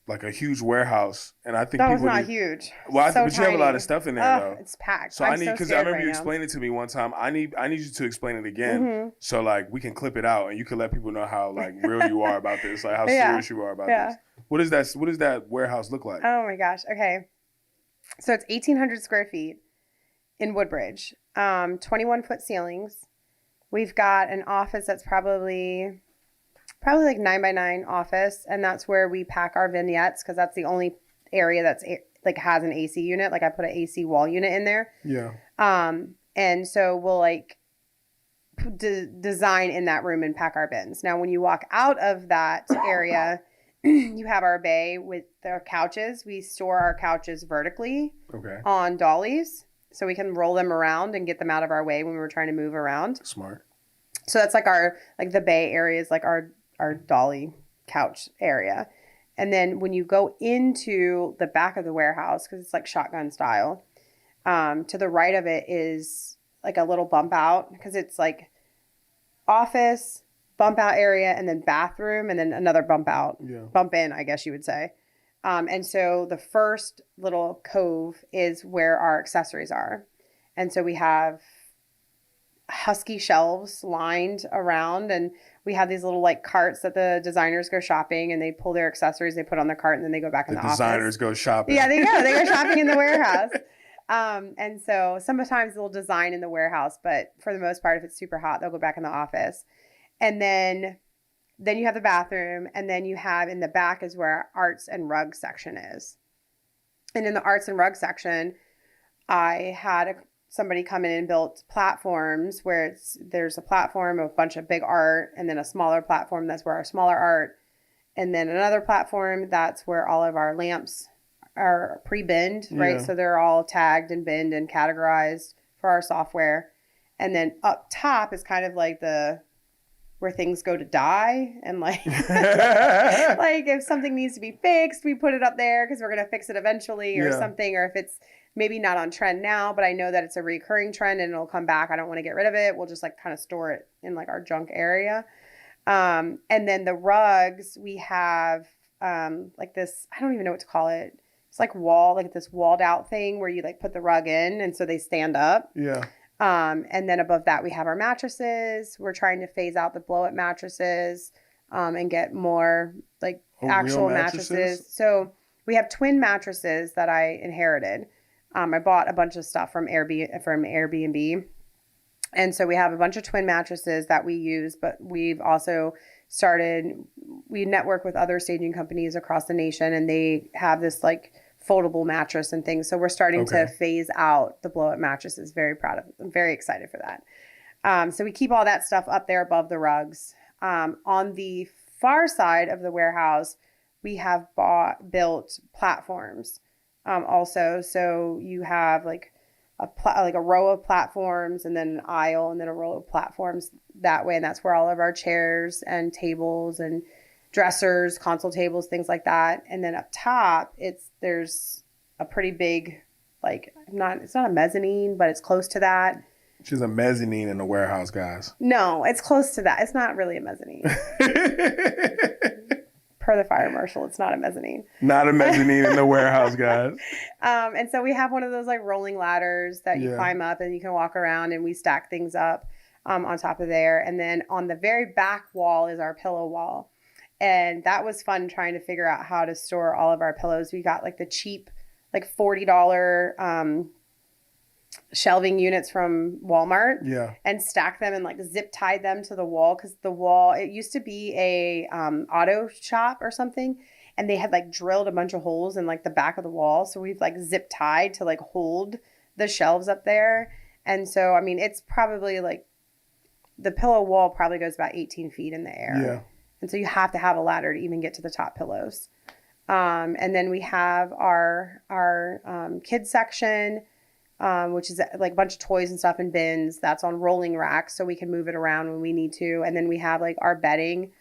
like a huge warehouse, and I think that was not huge. Well, so but you have a lot of stuff in there though. It's packed. So I need, because I remember you explained it to me one time. I need you to explain it again, so like we can clip it out, and you can let people know how like real you are about this, like how serious you are about this. What does that warehouse look like? Oh my gosh. Okay, so it's 1,800 square feet in Woodbridge, 21-foot ceilings. We've got an office that's probably like 9x9 office, and that's where we pack our vignettes, because that's the only area that's like has an AC unit. Like I put an AC wall unit in there. Yeah. And so we'll like design in that room and pack our bins. Now, when you walk out of that area, you have our bay with our couches. We store our couches vertically on dollies, so we can roll them around and get them out of our way when we're trying to move around. Smart. So that's like the bay area is like our dolly couch area. And then when you go into the back of the warehouse, because it's like shotgun style, to the right of it is like a little bump out, because it's like office, bump out area, and then bathroom, and then another bump out, bump in, I guess you would say. And so the first little cove is where our accessories are. And so we have husky shelves lined around, and we have these little like carts that the designers go shopping, and they pull their accessories, they put on the cart, and then they go back in the office. The designers go shopping. Yeah, they go shopping in the warehouse. And so sometimes they'll design in the warehouse, but for the most part, if it's super hot, they'll go back in the office. And then you have the bathroom, and then you have in the back is where our arts and rug section is. And in the arts and rug section, I had somebody come in and built platforms where there's a platform of a bunch of big art, and then a smaller platform that's where our smaller art, and then another platform that's where all of our lamps are pre-binned, right? So they're all tagged and binned and categorized for our software. And then up top is kind of like where things go to die, and like like if something needs to be fixed, we put it up there because we're going to fix it eventually or something. Or if it's maybe not on trend now, but I know that it's a recurring trend and it'll come back. I don't want to get rid of it. We'll just like kind of store it in like our junk area. And then the rugs, we have like this, I don't even know what to call it. It's like this walled out thing where you like put the rug in and so they stand up. Yeah. And then above that we have our mattresses. We're trying to phase out the blow up mattresses and get more like actual mattresses. So we have twin mattresses that I inherited. I bought a bunch of stuff from Airbnb. And so we have a bunch of twin mattresses that we use, but we've also we network with other staging companies across the nation, and they have this like foldable mattress and things. So we're starting to phase out the blow up mattresses. I'm very excited for that. So we keep all that stuff up there above the rugs. On the far side of the warehouse, we have built platforms also. So you have like a row of platforms and then an aisle and then a row of platforms that way. And that's where all of our chairs and tables and dressers, console tables, things like that. And then up top, there's a pretty big, like, it's not a mezzanine, but it's close to that. She's a mezzanine in the warehouse, guys. No, it's close to that. It's not really a mezzanine. Per the fire marshal, it's not a mezzanine. Not a mezzanine in the warehouse, guys. And so we have one of those like rolling ladders that you climb up and you can walk around, and we stack things up on top of there. And then on the very back wall is our pillow wall. And that was fun trying to figure out how to store all of our pillows. We got like the cheap, like $40 shelving units from Walmart. Yeah. And stacked them and like zip tied them to the wall, because the wall, it used to be a auto shop or something, and they had like drilled a bunch of holes in like the back of the wall. So we've like zip tied to like hold the shelves up there. And so I mean, it's probably like the pillow wall probably goes about 18 feet in the air. Yeah. And so you have to have a ladder to even get to the top pillows. And then we have our kids section, which is like a bunch of toys and stuff in bins. That's on rolling racks, so we can move it around when we need to. And then we have like our bedding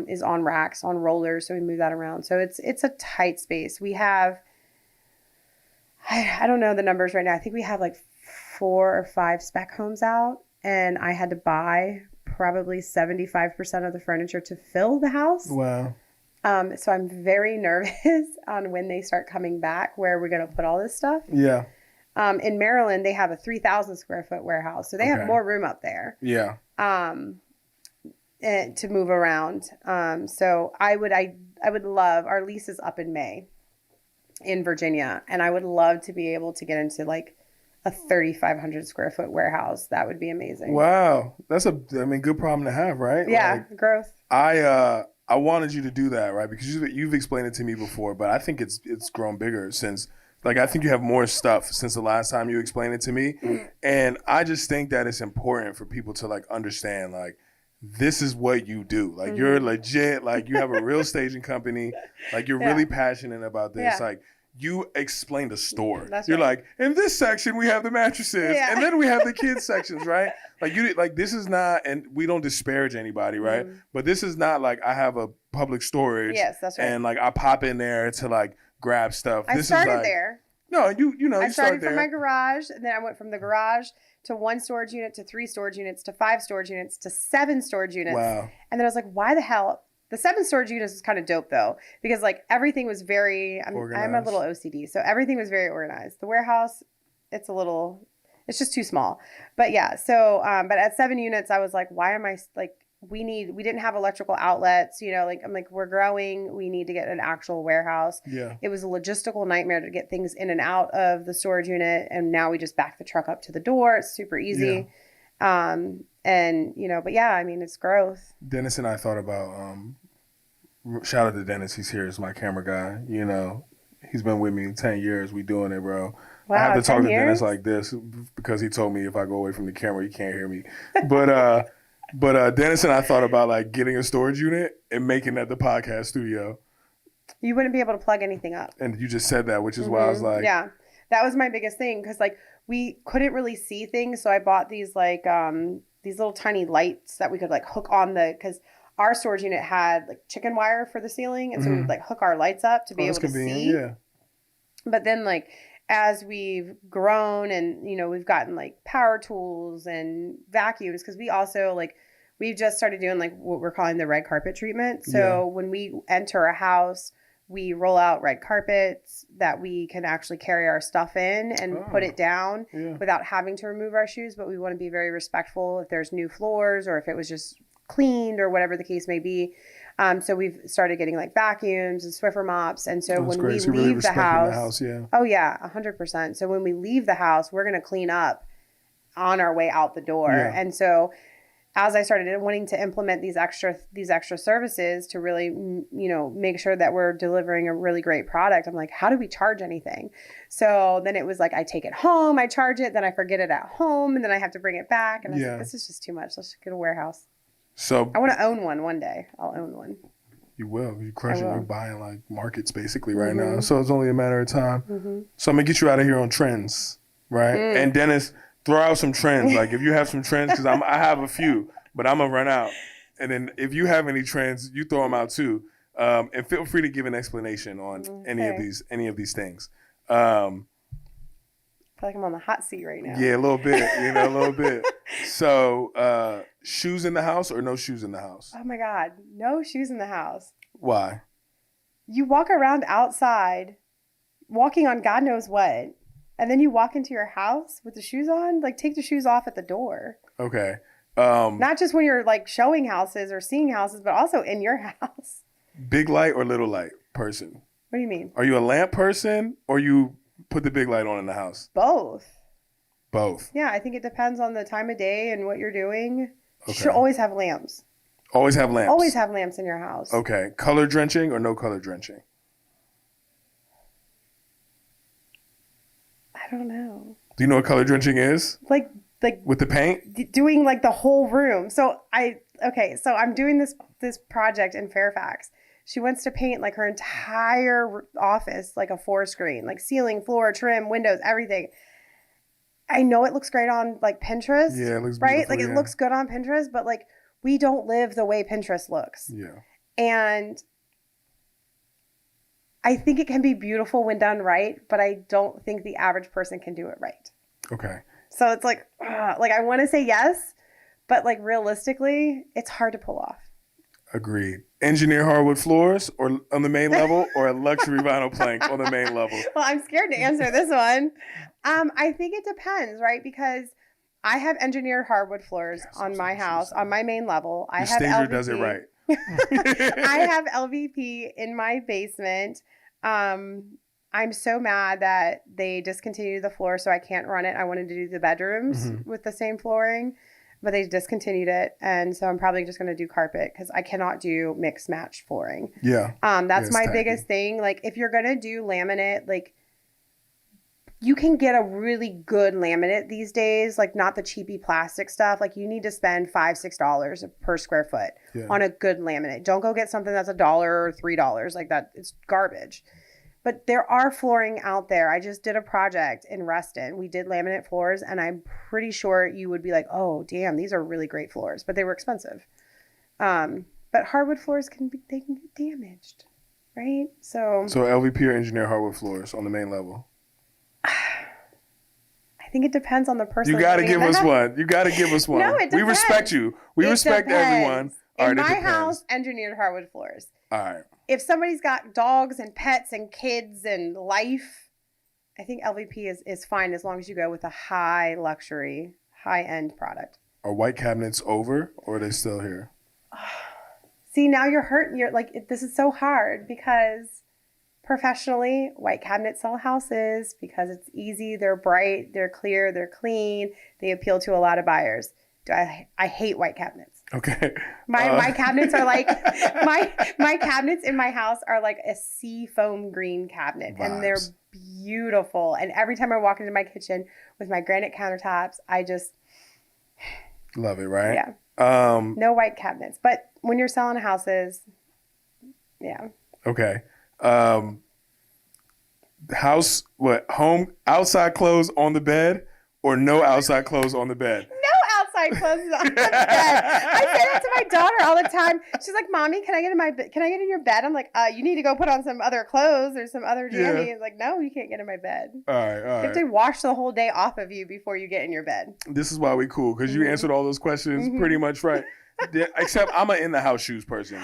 is on racks, on rollers, so we move that around. So it's a tight space. We have, I don't know the numbers right now. I think we have like 4 or 5 spec homes out, and I had to buy probably 75% of the furniture to fill the house. Wow. So I'm very nervous on when they start coming back, where we're going to put all this stuff. Yeah. In Maryland, they have a 3,000 square foot warehouse, so they have more room up there. Yeah. To move around. So I would love, our lease is up in May in Virginia, and I would love to be able to get into like a 3,500 square foot warehouse. That would be amazing. Wow. That's good problem to have, right? Yeah. Like, growth. I wanted you to do that, right? Because you've explained it to me before, but I think it's grown bigger since, like, I think you have more stuff since the last time you explained it to me. Mm-hmm. And I just think that it's important for people to like understand, like, this is what you do. Like, you're legit, like, you have a real staging company. Like, you're really passionate about this. Yeah. Like, you explained a store. That's you're right. like, in this section, we have the mattresses. Yeah. And then we have the kids sections, right? Like, this is not, and we don't disparage anybody, right? Mm-hmm. But this is not like I have a public storage. Yes, that's right. And like, I pop in there to like grab stuff. I started there. No, you know, I started from my garage, and then I went from the garage to 1 storage unit to 3 storage units to 5 storage units to 7 storage units. Wow. And then I was like, why the hell? The 7 storage units is kind of dope though, because like everything was very, I'm a little OCD. So everything was very organized. The warehouse, it's just too small. But yeah, so, but at 7 units, I was like, why am I like, we didn't have electrical outlets, you know, like, I'm like, we're growing. We need to get an actual warehouse. Yeah. It was a logistical nightmare to get things in and out of the storage unit. And now we just back the truck up to the door. It's super easy. Yeah. And you know, but yeah, I mean, it's growth. Dennis and I thought about, shout out to Dennis. He's here. He's my camera guy. You know, he's been with me 10 years. We doing it, bro. Wow, I have to talk to years? Dennis like this because he told me if I go away from the camera, you can't hear me. But Dennis and I thought about like getting a storage unit and making that the podcast studio. You wouldn't be able to plug anything up. And you just said that, which is why I was like, yeah, that was my biggest thing, because like we couldn't really see things, so I bought these like these little tiny lights that we could like hook on because our storage unit had like chicken wire for the ceiling, and so we would like hook our lights up to be able to see. Yeah. But then like as we've grown and, you know, we've gotten like power tools and vacuums, because we also like, we've just started doing like what we're calling the red carpet treatment. So when we enter a house, we roll out red carpets that we can actually carry our stuff in and put it down without having to remove our shoes. But we want to be very respectful if there's new floors or if it was just cleaned or whatever the case may be. So we've started getting like vacuums and Swiffer mops. And so when we leave the house, oh yeah, 100%. So when we leave the house, we're going to clean up on our way out the door. And so as I started wanting to implement these extra services to really, you know, make sure that we're delivering a really great product, I'm like, how do we charge anything? So then it was like, I take it home, I charge it, then I forget it at home, and then I have to bring it back. And I was like, this is just too much. Let's get a warehouse. So I want to own one day. I'll own one. You will. You're crushing. You're buying like markets basically right now. So it's only a matter of time. So I'm going to get you out of here on trends, right? And Dennis, throw out some trends. Like if you have some trends, because I have a few, but I'm going to run out. And then if you have any trends, you throw them out too. And feel free to give an explanation on any of these things. I feel like I'm on the hot seat right now. Yeah, a little bit, a little bit. So shoes in the house or no shoes in the house? Oh my God, no shoes in the house. Why? You walk around outside, walking on God knows what, and then you walk into your house with the shoes on? Like, take the shoes off at the door. Okay. Not just when you're like showing houses or seeing houses, but also in your house. Big light or little light person? What do you mean? Are you a lamp person or you put the big light on in the house? Both. Yeah, I think it depends on the time of day and what you're doing. You should always have lamps. Always have lamps? Always have lamps in your house. Okay. Color drenching or no color drenching? I don't know. Do you know what color drenching is? Like with the paint? Doing like the whole room. So I'm doing this project in Fairfax. She wants to paint like her entire office like a 4-screen, like ceiling, floor, trim, windows, everything. I know it looks great on like Pinterest. Yeah, it looks right. Like it looks good on Pinterest, but like we don't live the way Pinterest looks. Yeah. And I think it can be beautiful when done right, but I don't think the average person can do it right. Okay. So it's like I want to say yes, but like realistically, it's hard to pull off. Agreed. Engineer hardwood floors or on the main level or a luxury vinyl plank on the main level? Well, I'm scared to answer this one. I think it depends, right? Because I have engineered hardwood floors on my house, on my main level. Your stager does it right. I have LVP in my basement. I'm so mad that they discontinued the floor, so I can't run it. I wanted to do the bedrooms with the same flooring, but they discontinued it. And so I'm probably just going to do carpet because I cannot do mixed match flooring. Yeah. That's my biggest thing. Like if you're going to do laminate, like you can get a really good laminate these days, like not the cheapy plastic stuff. Like you need to spend $5-6 per square foot on a good laminate. Don't go get something that's $1 or $3 like that. It's garbage. But there are flooring out there. I just did a project in Reston. We did laminate floors, and I'm pretty sure you would be like, oh, damn, these are really great floors. But they were expensive. But hardwood floors can get damaged, right? So LVP or engineer hardwood floors on the main level? I think it depends on the person. You got to give us one. You got to give us one. No, it depends. We respect you. We respect everyone. In my house, engineered hardwood floors. All right. If somebody's got dogs and pets and kids and life, I think LVP is fine as long as you go with a high luxury, high end product. Are white cabinets over or are they still here? See, now you're hurting. You're like, this is so hard because professionally, white cabinets sell houses because it's easy. They're bright, they're clear, they're clean. They appeal to a lot of buyers. I hate white cabinets. Okay. My cabinets are like my cabinets in my house are like a sea foam green cabinet. Vibes. And they're beautiful. And every time I walk into my kitchen with my granite countertops, I just love it, right? Yeah. No white cabinets. But when you're selling houses, yeah. Okay. Home outside clothes on the bed or no outside clothes on the bed? No outside clothes on the bed. I say that to my daughter all the time. She's like, "Mommy, can I get in your bed?" I'm like, "You need to go put on some other clothes or some other jammies." Yeah. Like, no, you can't get in my bed. All right. You have to wash the whole day off of you before you get in your bed. This is why we cool, because you answered all those questions pretty much right. Except I'm an in-the-house shoes person.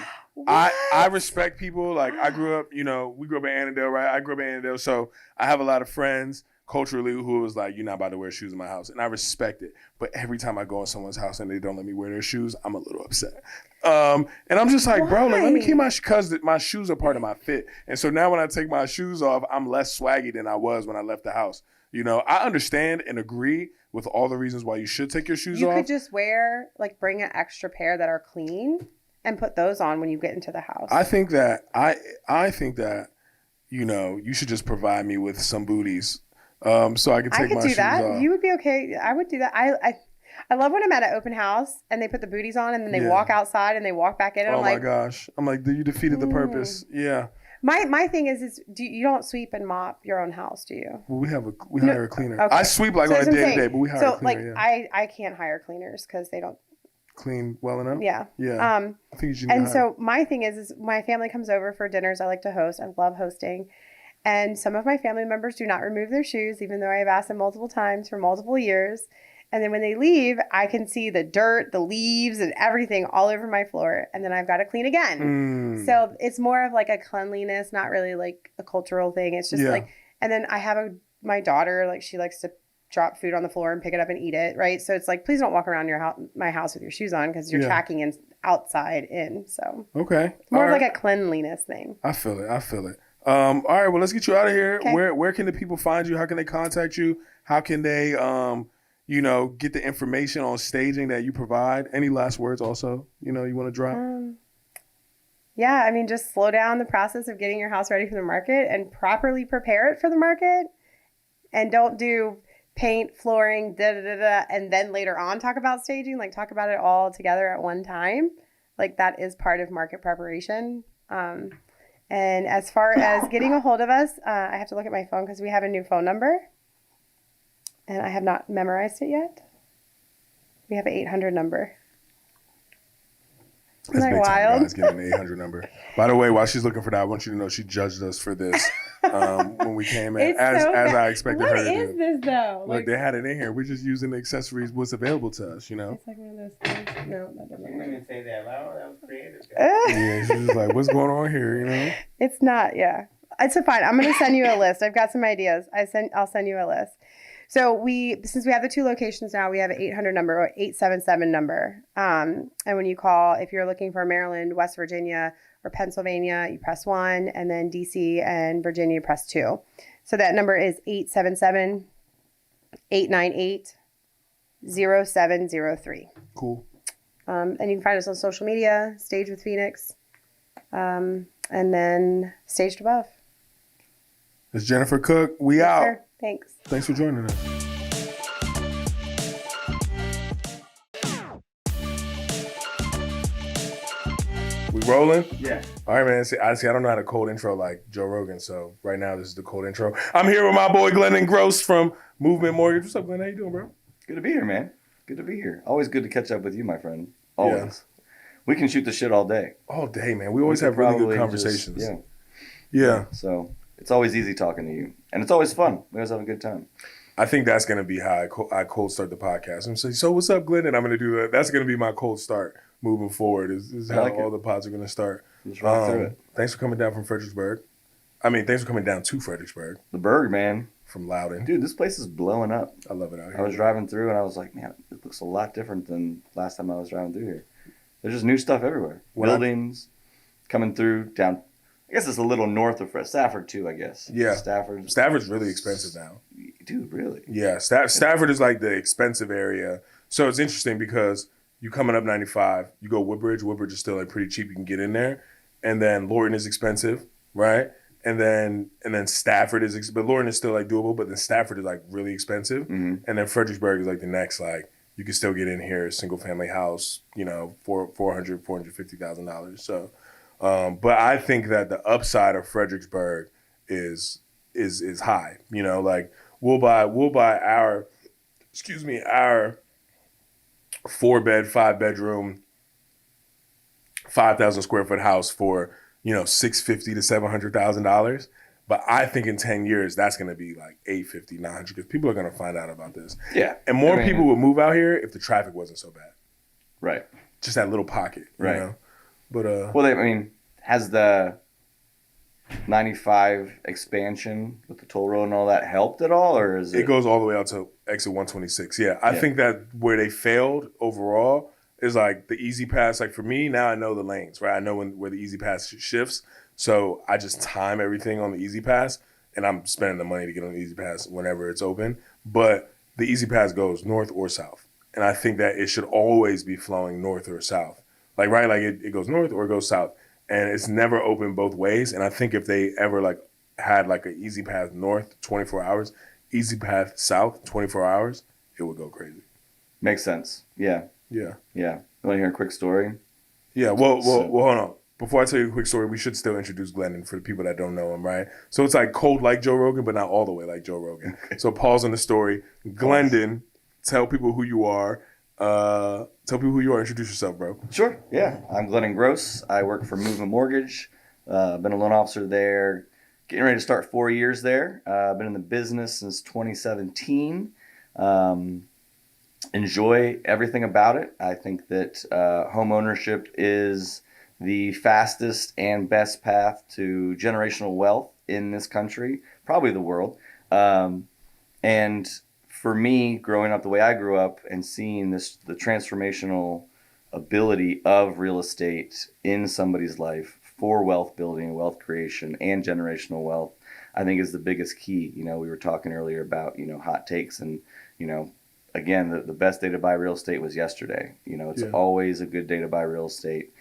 I respect people. Like, I grew up, we grew up in Annandale, right? I grew up in Annandale, so I have a lot of friends culturally who was like, "You're not about to wear shoes in my house," and I respect it. But every time I go in someone's house and they don't let me wear their shoes, I'm a little upset. And I'm just like, bro, like, let me keep my because my shoes are part of my fit. And so now when I take my shoes off, I'm less swaggy than I was when I left the house. I understand and agree with all the reasons why you should take your shoes off. You could just bring an extra pair that are clean and put those on when you get into the house. I think that you should just provide me with some booties, so I can take my shoes off. You would be okay. I would do that. I love when I'm at an open house and they put the booties on and then they walk outside and they walk back in. And I'm my gosh! I'm like, you defeated the purpose. Yeah. My thing is you don't sweep and mop your own house, do you? Well, we hire a cleaner. Okay. I sweep on a day to day, but we hire a cleaner. I can't hire cleaners because they don't clean well enough. Yeah. Yeah. I think you and so my thing is my family comes over for dinners. I like to host. I love hosting. And some of my family members do not remove their shoes, even though I have asked them multiple times for multiple years. And then when they leave, I can see the dirt, the leaves, and everything all over my floor. And then I've got to clean again. So it's more of like a cleanliness, not really like a cultural thing. It's just and then I have my daughter, like she likes to drop food on the floor and pick it up and eat it, right? So it's like, please don't walk around my house with your shoes on because you're tracking in outside in. So it's more of like a cleanliness thing. I feel it. All right, well, let's get you out of here. Okay. Where can the people find you? How can they contact you? How can they get the information on staging that you provide? Any last words also, you want to drop? Just slow down the process of getting your house ready for the market and properly prepare it for the market. And don't do paint, flooring, and then later on talk about staging. Like, talk about it all together at one time. Like, that is part of market preparation. And as far as getting a hold of us, I have to look at my phone because we have a new phone number. And I have not memorized it yet. We have an 800 number. Isn't that wild? Guys, getting an 800 number. By the way, while she's looking for that, I want you to know she judged us for this when we came in, as I expected her to do. What is this, though? Look, they had it in here. We're just using the accessories, what's available to us, It's like one of those things. No, that doesn't work. You didn't even say that loud. That was creative. Yeah, she's just like, what's going on here, It's not, yeah. It's fine. I'm going to send you a list. I've got some ideas. I'll send you a list. So since we have the two locations now, we have an 800 number or 877 number. And when you call, if you're looking for Maryland, West Virginia, or Pennsylvania, you press 1, and then DC and Virginia, you press 2. So that number is 877-898-0703. Cool. And you can find us on social media, Stage with Phoenix, and then Staged Above. It's Jennifer Cook. We out. Sure. Thanks. Thanks for joining us. We rolling? Yeah. All right, man. See, I don't know how to cold intro like Joe Rogan, so right now this is the cold intro. I'm here with my boy Glendon Grose from Movement Mortgage. What's up, Glenn? How you doing, bro? Good to be here, man. Good to be here. Always good to catch up with you, my friend. Always. Yeah. We can shoot the shit all day. All day, man. We always have really good conversations. Yeah. So it's always easy talking to you. And it's always fun. We always have a good time. I think that's going to be how I cold start the podcast. I'm saying, so what's up, Glenn? And I'm going to do that. That's going to be my cold start moving forward. Is how all the pods are going to start. Let's rock through it. Thanks for coming down from Fredericksburg. Thanks for coming down to Fredericksburg. The Berg, man. From Loudoun. Dude, this place is blowing up. I love it out here. I was driving through and I was like, man, it looks a lot different than last time I was driving through here. There's just new stuff everywhere. Buildings coming through down. I guess it's a little north of Stafford too, I guess. Yeah. Stafford's really expensive now. Dude, really? Yeah. Stafford is like the expensive area. So it's interesting because you coming up 95, you go Woodbridge. Woodbridge is still like pretty cheap. You can get in there. And then Lorton is expensive, right? And then Stafford is, but Lorton is still like doable, but then Stafford is like really expensive. Mm-hmm. And then Fredericksburg is like the next, like you can still get in here, single family house, $450,000. So, but I think that the upside of Fredericksburg is high. Like we'll buy our 4-bed, 5-bedroom, 5,000 square foot house for, $650 to $700,000. But I think in 10 years, that's going to be like 850, 900 because people are going to find out about this. Yeah. And more people would move out here if the traffic wasn't so bad. Right. Just that little pocket, right. you know? But, well, has the 95 expansion with the toll road and all that helped at all, or is it? It goes all the way out to exit 126. Yeah. I think that where they failed overall is like the easy pass. Like for me, now I know the lanes, right? I know where the easy pass shifts. So I just time everything on the easy pass and I'm spending the money to get on the easy pass whenever it's open. But the easy pass goes north or south. And I think that it should always be flowing north or south. Like, right? Like it goes north or it goes south. And it's never open both ways. And I think if they ever like had like an easy path north 24 hours, easy path south 24 hours, it would go crazy. Makes sense. Yeah. Yeah. Yeah. You want to hear a quick story? Yeah. Well, hold on. Before I tell you a quick story, we should still introduce Glendon for the people that don't know him, right? So it's like cold like Joe Rogan, but not all the way like Joe Rogan. So pause on the story. Glendon, tell people who you are. Introduce yourself, bro. Sure. Yeah. I'm Glendon Grose. I work for Movement Mortgage. Been a loan officer there. Getting ready to start 4 years there. Been in the business since 2017. Enjoy everything about it. I think that home ownership is the fastest and best path to generational wealth in this country, probably the world. And for me, growing up the way I grew up and seeing the transformational ability of real estate in somebody's life for wealth building, wealth creation, and generational wealth, I think is the biggest key. We were talking earlier about, hot takes and, again, the best day to buy real estate was yesterday. It's always a good day to buy real estate.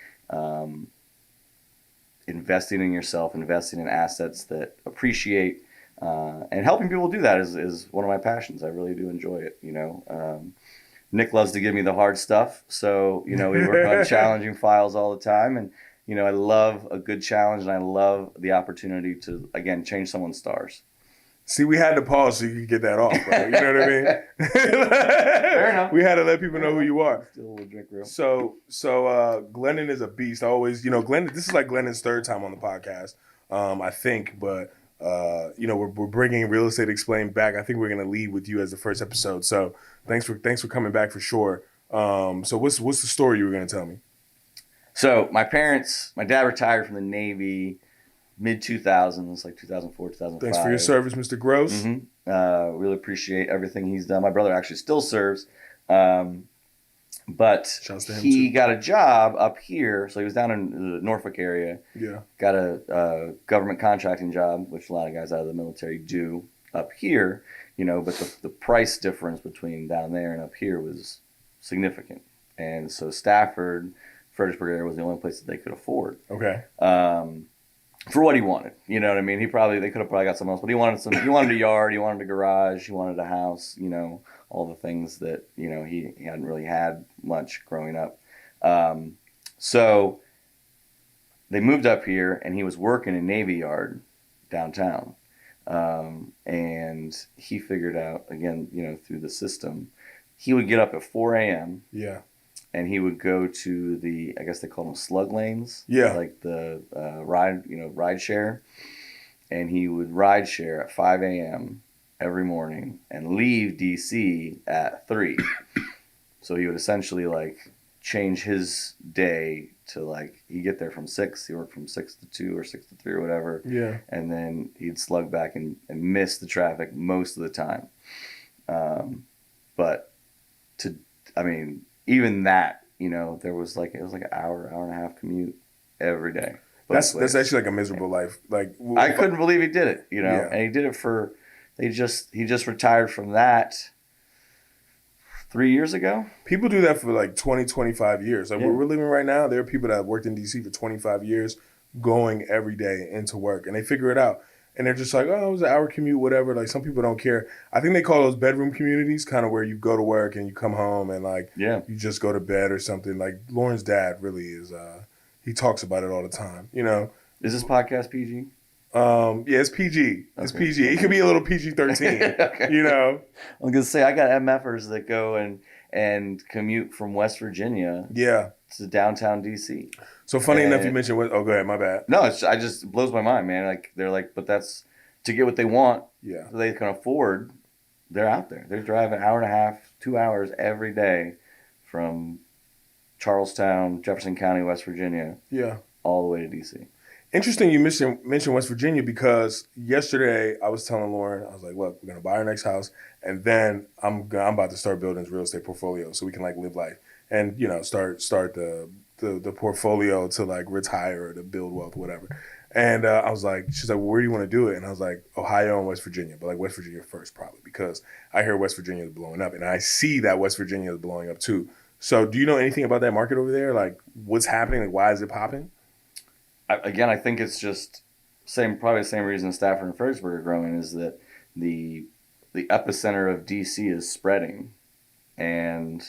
Investing in yourself, investing in assets that appreciate, and helping people do that is one of my passions. I really do enjoy it. Nick loves to give me the hard stuff. So, we work on challenging files all the time. And, I love a good challenge and I love the opportunity to, again, change someone's stars. See, we had to pause so you could get that off, bro. You know what I mean? Fair enough. We had to let people know who you are. Still a little drink real. So Glendon is a beast. I always, Glendon, this is like Glendon's third time on the podcast, I think. But, we're bringing Real Estate Explained back. I think we're going to lead with you as the first episode. So thanks for coming back for sure. So what's the story you were going to tell me? So my dad retired from the Navy mid-2000s, like 2004, 2005. Thanks for your service, Mr. Grose. Mm-hmm. Really appreciate everything he's done. My brother actually still serves. But he got a job up here. So he was down in the Norfolk area. Yeah. Got a government contracting job, which a lot of guys out of the military do up here, but the price difference between down there and up here was significant. And so Stafford, Fredericksburg area was the only place that they could afford. Okay. For what he wanted, you know what I mean? They could have probably got something else, but he wanted a yard, he wanted a garage, he wanted a house, all the things that, he hadn't really had much growing up. So they moved up here and he was working in Navy Yard downtown. And he figured out, again, through the system, he would get up at 4 a.m. Yeah. And he would go to I guess they call them slug lanes. Yeah. Like the ride share. And he would ride share at 5 a.m. every morning and leave DC at 3. So he would essentially change his day to he'd get there from 6. He worked from 6 to 2 or 6 to 3 or whatever. Yeah. And then he'd slug back and miss the traffic most of the time. But even that, there was it was an hour and a half commute every day. That's actually a miserable life. I couldn't believe he did it, Yeah. And he did it he just retired from that 3 years ago. People do that for 20, 25 years. Where we're living right now, there are people that have worked in DC for 25 years going every day into work and they figure it out. And they're just like, oh, it was an hour commute, whatever. Some people don't care. I think they call those bedroom communities, kind of where you go to work and you come home and you just go to bed or something. Lauren's dad really is, he talks about it all the time, Is this podcast PG? Yeah, it's PG. It's Okay. PG. It could be a little PG-13, Okay. you know? I'm going to say I got MFers that go and and commute from West Virginia Yeah. to downtown DC. So funny enough, you And- mentioned what? Oh, go ahead. My bad. No, I just it blows my mind, man. Like they're like, but that's to get what they want. Yeah. So they can afford. They're out there. They're driving an hour and a half, 2 hours every day from Charlestown, Jefferson County, West Virginia, Yeah. all the way to DC. Interesting you mentioned West Virginia, because yesterday I was telling Lauren, I was like, look, we're going to buy our next house, and then I'm about to start building this real estate portfolio so we can like live life and, you know, start the portfolio to like retire or to build wealth, whatever. And I was like, she's like, well, where do you want to do it? And I was like, Ohio and West Virginia, but like West Virginia first probably, because I hear West Virginia is blowing up, and I see that West Virginia is blowing up too. So do you know anything about that market over there? Like what's happening? Like why is it popping? I think it's just probably the same reason Stafford and Fredericksburg are growing is that the epicenter of DC is spreading, and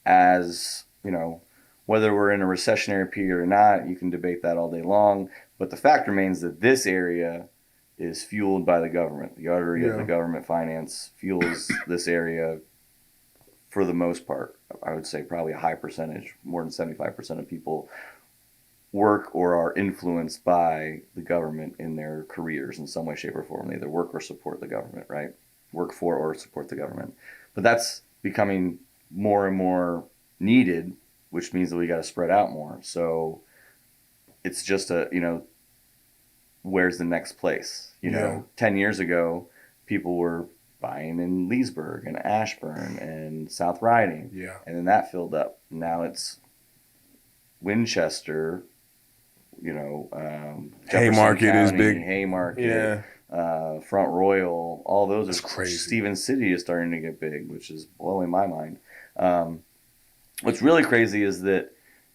as you know, whether we're in a recessionary period or not, you can debate that all day long. But the fact remains that this area is fueled by the government. The artery of the government finance fuels this area for the most part. I would say probably a high percentage, more than 75% of people work or are influenced by the government in their careers in some way, shape, or form. They either work or support the government, right? Work for or support the government. But that's becoming more and more needed, which means that we got to spread out more. So it's just where's the next place? You know, 10 years ago, people were buying in Leesburg and Ashburn and South Riding. Yeah. And then that filled up. Now it's Winchester, Haymarket is big. Haymarket, Front Royal, all those That's are crazy. Stevens City is starting to get big, which is blowing my mind. What's really crazy is that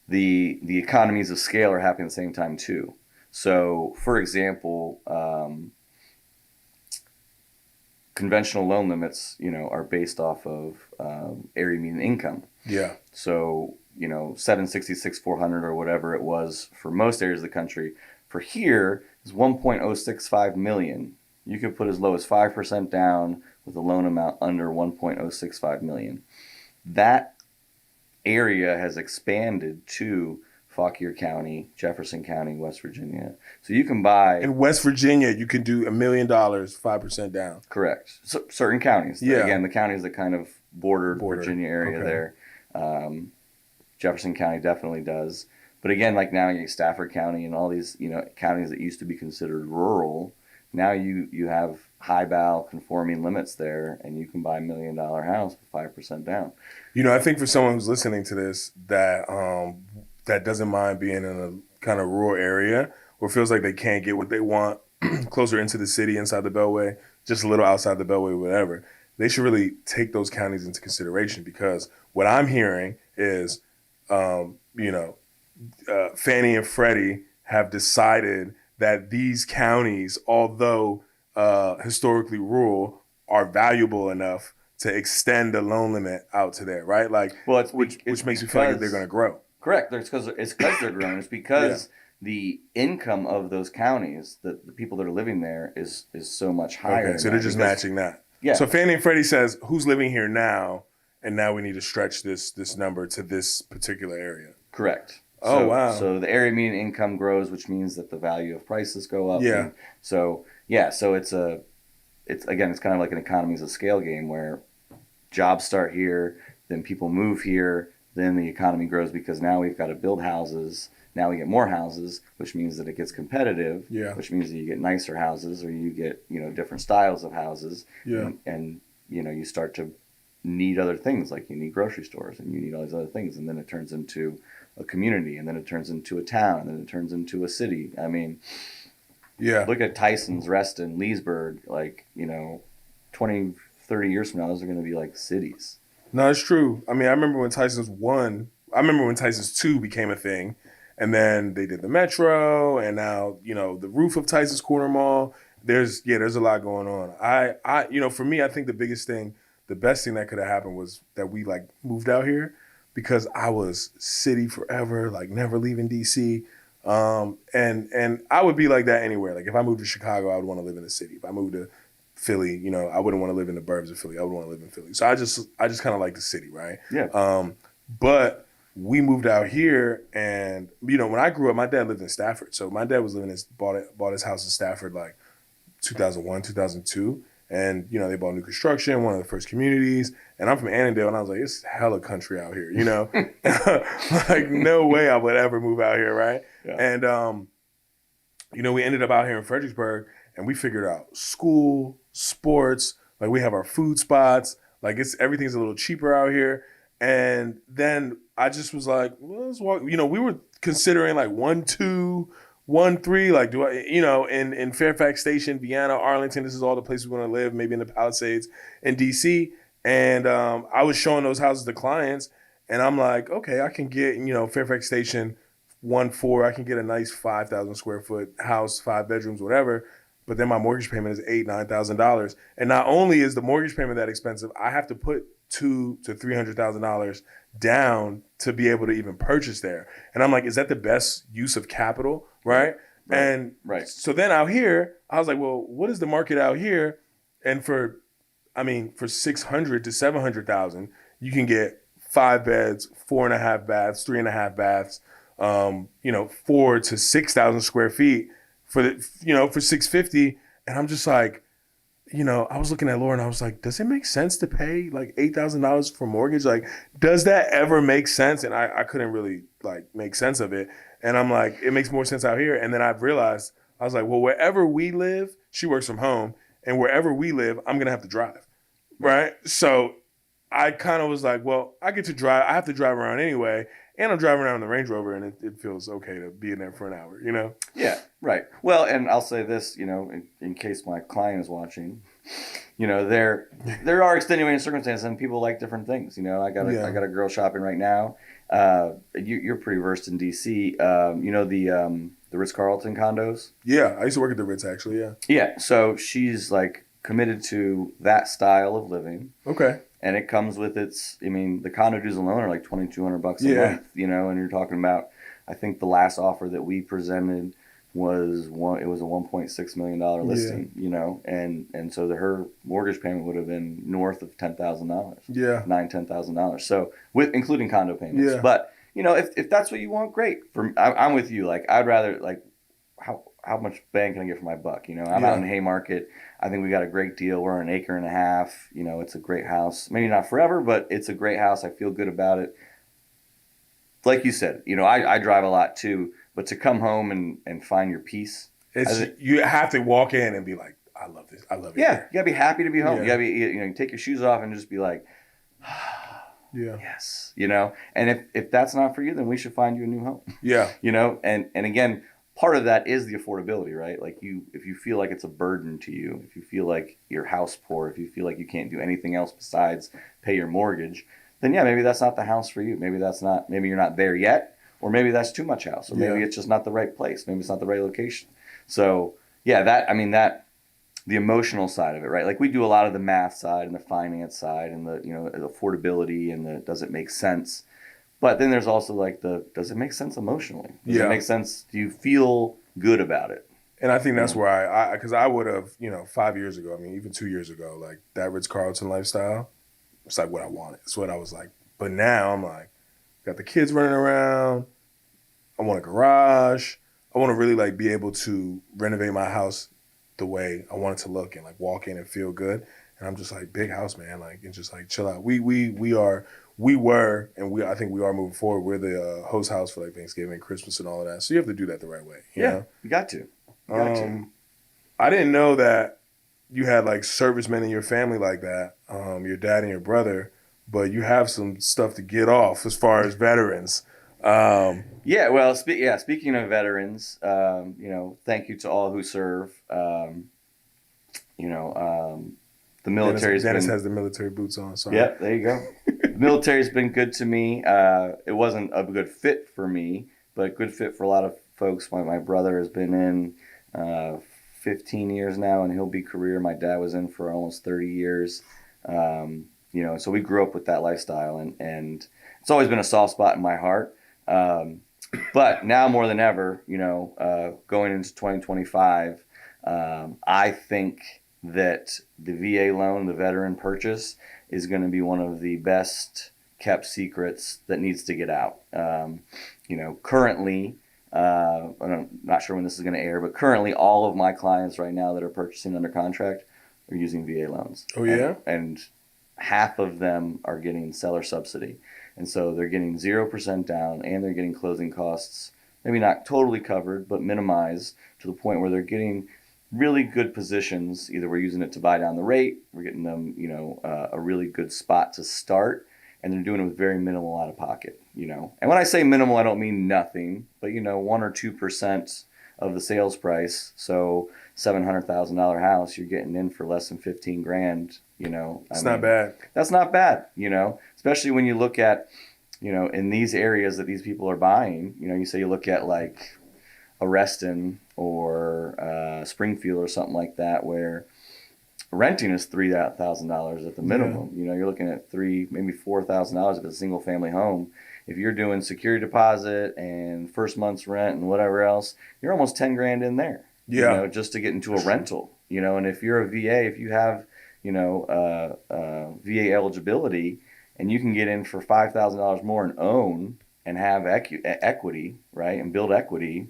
the economies of scale are happening at the same time too. So, for example, conventional loan limits, are based off of area median income. Yeah. So, 766, 400 or whatever it was for most areas of the country. For here is 1.065 million. You could put as low as 5% down with a loan amount under 1.065 million. That area has expanded to Fauquier County, Jefferson County, West Virginia. So you can buy... In West Virginia, you can do $1 million, 5% down. Correct. So, certain counties. Yeah. Again, the counties that kind of border. Virginia area there. Jefferson County definitely does. But again, like now you get Stafford County and all these, counties that used to be considered rural. Now you have high bow conforming limits there, and you can buy $1 million house with 5% down. I think for someone who's listening to this that that doesn't mind being in a kind of rural area or feels like they can't get what they want closer into the city, inside the Beltway, just a little outside the Beltway, whatever, they should really take those counties into consideration, because what I'm hearing is, Fannie and Freddie have decided that these counties, although historically rural, are valuable enough to extend the loan limit out to there, right? Like, well, which makes me feel like they're going to grow. Correct. It's because they're growing. It's because the income of those counties, the people that are living there, is so much higher. Okay, so they're just matching that. Yeah. So Fannie and Freddie says, who's living here now? And now we need to stretch this number to this particular area. Correct. Oh, wow. So the area median income grows, which means that the value of prices go up. Yeah. So it's kind of like an economies of scale game where jobs start here, then people move here, then the economy grows because now we've got to build houses. Now we get more houses, which means that it gets competitive, which means that you get nicer houses, or you get, different styles of houses. Yeah. And you start to need other things, like you need grocery stores and you need all these other things. And then it turns into a community, and then it turns into a town, and then it turns into a city. I mean, look at Tyson's, Reston, Leesburg, 20, 30 years from now, those are going to be like cities. No, it's true. I mean, I remember when Tyson's 2 became a thing, and then they did the Metro, and now, the roof of Tyson's Corner Mall. There's a lot going on. For me, I think the best thing that could have happened was that we moved out here, because I was city forever, never leaving DC. And I would be like that anywhere. Like if I moved to Chicago, I would want to live in the city. If I moved to Philly. You know, I wouldn't want to live in the burbs of Philly. I would want to live in Philly. So I just kind of like the city, right? Yeah. But we moved out here, and you know, when I grew up, my dad lived in Stafford. So my dad was bought his house in Stafford like 2001, 2002. And, you know, they bought new construction, one of the first communities. And I'm from Annandale, and I was like, it's hella country out here, you know? Like, no way I would ever move out here, right? Yeah. And, you know, we ended up out here in Fredericksburg, and we figured out school, sports, like we have our food spots. Like, everything's a little cheaper out here. And then I just was like, well, let's walk. You know, we were considering like 1, 2, 1, 3, like do I, you know, in Fairfax Station, Vienna, Arlington, this is all the places we want to live, maybe in the Palisades in DC. And I was showing those houses to clients, and I'm like, okay, I can get, you know, Fairfax Station 1, 4, I can get a nice 5,000 square foot house, 5 bedrooms, whatever. But then my mortgage payment is $8,000-$9,000. And not only is the mortgage payment that expensive, I have to put $200,000 to $300,000 down to be able to even purchase there. And I'm like, is that the best use of capital? Right. And so then out here, I was like, well, what is the market out here? And for 600 to 700,000, you can get 5 beds, 4.5 baths, 3.5 baths, 4 to 6,000 square feet for for 650. And I'm just like, you know, I was looking at Laura and I was like, does it make sense to pay like $8,000 for mortgage? Like, does that ever make sense? And I couldn't really like make sense of it. And I'm like, it makes more sense out here. And then I've realized, I was like, well, wherever we live, she works from home. And wherever we live, I'm going to have to drive. Right. So I kind of was like, well, I get to drive. I have to drive around anyway. And I'm driving around in the Range Rover, and it feels okay to be in there for an hour, you know? Yeah, right. Well, and I'll say this, you know, in case my client is watching, you know, there are extenuating circumstances, and people like different things. You know, I got a girl shopping right now. You're pretty versed in DC. You know the Ritz-Carlton condos? Yeah, I used to work at the Ritz, actually, yeah. Yeah, so she's like committed to that style of living. Okay. And it comes with the condo dues alone are like $2,200 a month, you know, and you're talking about, I think the last offer that we presented was a $1.6 million listing, you know, and so her mortgage payment would have been north of $10,000. Yeah. $9,000-$10,000. So including condo payments. Yeah. But, you know, if that's what you want, great. I'm with you. Like, I'd rather, like, how much bang can I get for my buck? You know, I'm out in Haymarket. I think we got a great deal. We're on 1.5 acres. You know, it's a great house. Maybe not forever, but it's a great house. I feel good about it. Like you said, you know, I drive a lot too, but to come home and find your peace. You have to walk in and be like, I love this. I love it. Yeah. You got to be happy to be home. Yeah. You got to be, you know, you take your shoes off and just be like, yeah, yes, you know, and if that's not for you, then we should find you a new home. Yeah. You know, and again, part of that is the affordability, right? Like if you feel like it's a burden to you, if you feel like you're house poor, if you feel like you can't do anything else besides pay your mortgage, then yeah, maybe that's not the house for you. Maybe you're not there yet, or maybe that's too much house, or maybe it's just not the right place. Maybe it's not the right location. So yeah, the emotional side of it, right? Like we do a lot of the math side and the finance side and the, you know, the affordability and the does it make sense? But then there's also like does it make sense emotionally? Does it make sense? Do you feel good about it? And I think that's where because I would have, you know, 5 years ago, I mean, even 2 years ago, like that Ritz-Carlton lifestyle, it's like what I wanted. It's what I was like. But now I'm like, got the kids running around. I want a garage. I want to really like be able to renovate my house the way I want it to look and like walk in and feel good. And I'm just like, big house, man, like, and just like chill out. We were, and I think we are moving forward. We're the host house for like Thanksgiving, Christmas, and all of that. So you have to do that the right way. You know? You got to. I didn't know that you had like servicemen in your family like that, your dad and your brother, but you have some stuff to get off as far as veterans. Speaking of veterans, you know, thank you to all who serve. The military. Dennis has the military boots on. Sorry. Yep, there you go. The military's been good to me. It wasn't a good fit for me, but a good fit for a lot of folks. My brother has been in 15 years now, and he'll be career. My dad was in for almost 30 years. You know, so we grew up with that lifestyle, and it's always been a soft spot in my heart. But now more than ever, you know, going into 2025, I think that the VA loan, the veteran purchase, is going to be one of the best kept secrets that needs to get out. Currently, I'm not sure when this is going to air, but currently all of my clients right now that are purchasing under contract are using VA loans. Oh, yeah? And half of them are getting seller subsidy. And so they're getting 0% down and they're getting closing costs, maybe not totally covered, but minimized to the point where they're getting really good positions. Either we're using it to buy down the rate, we're getting them, a really good spot to start, and they're doing it with very minimal out of pocket, And when I say minimal, I don't mean nothing, but 1 or 2% of the sales price. So $700,000 house, you're getting in for less than 15 grand. It's not bad. That's not bad. Especially when you look at, in these areas that these people are buying. You look at like a Reston or Springfield or something like that, where renting is $3,000 at the minimum. Yeah. You're looking at maybe $4,000 if it's a single family home. If you're doing security deposit and first month's rent and whatever else, you're almost 10 grand in there. Yeah. Just to get into a rental. And if you're a VA, if you have VA eligibility, and you can get in for $5,000 more and own and have equity, right, and build equity,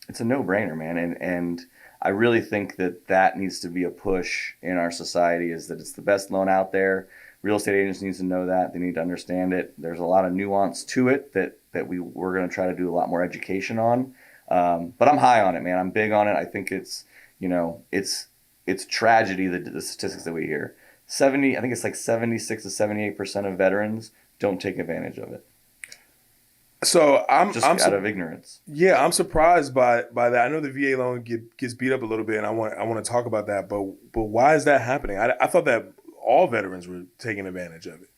it's a no-brainer, man. And I really think that needs to be a push in our society, is that it's the best loan out there. Real estate agents need to know that. They need to understand it. There's a lot of nuance to it that we're going to try to do a lot more education on. But I'm high on it, man. I'm big on it. I think it's tragedy, the statistics that we hear. I think it's like 76 to 78% of veterans don't take advantage of it. So I'm out of ignorance. Yeah, I'm surprised by that. I know the VA loan gets beat up a little bit, and I want to talk about that. But why is that happening? I thought that all veterans were taking advantage of it.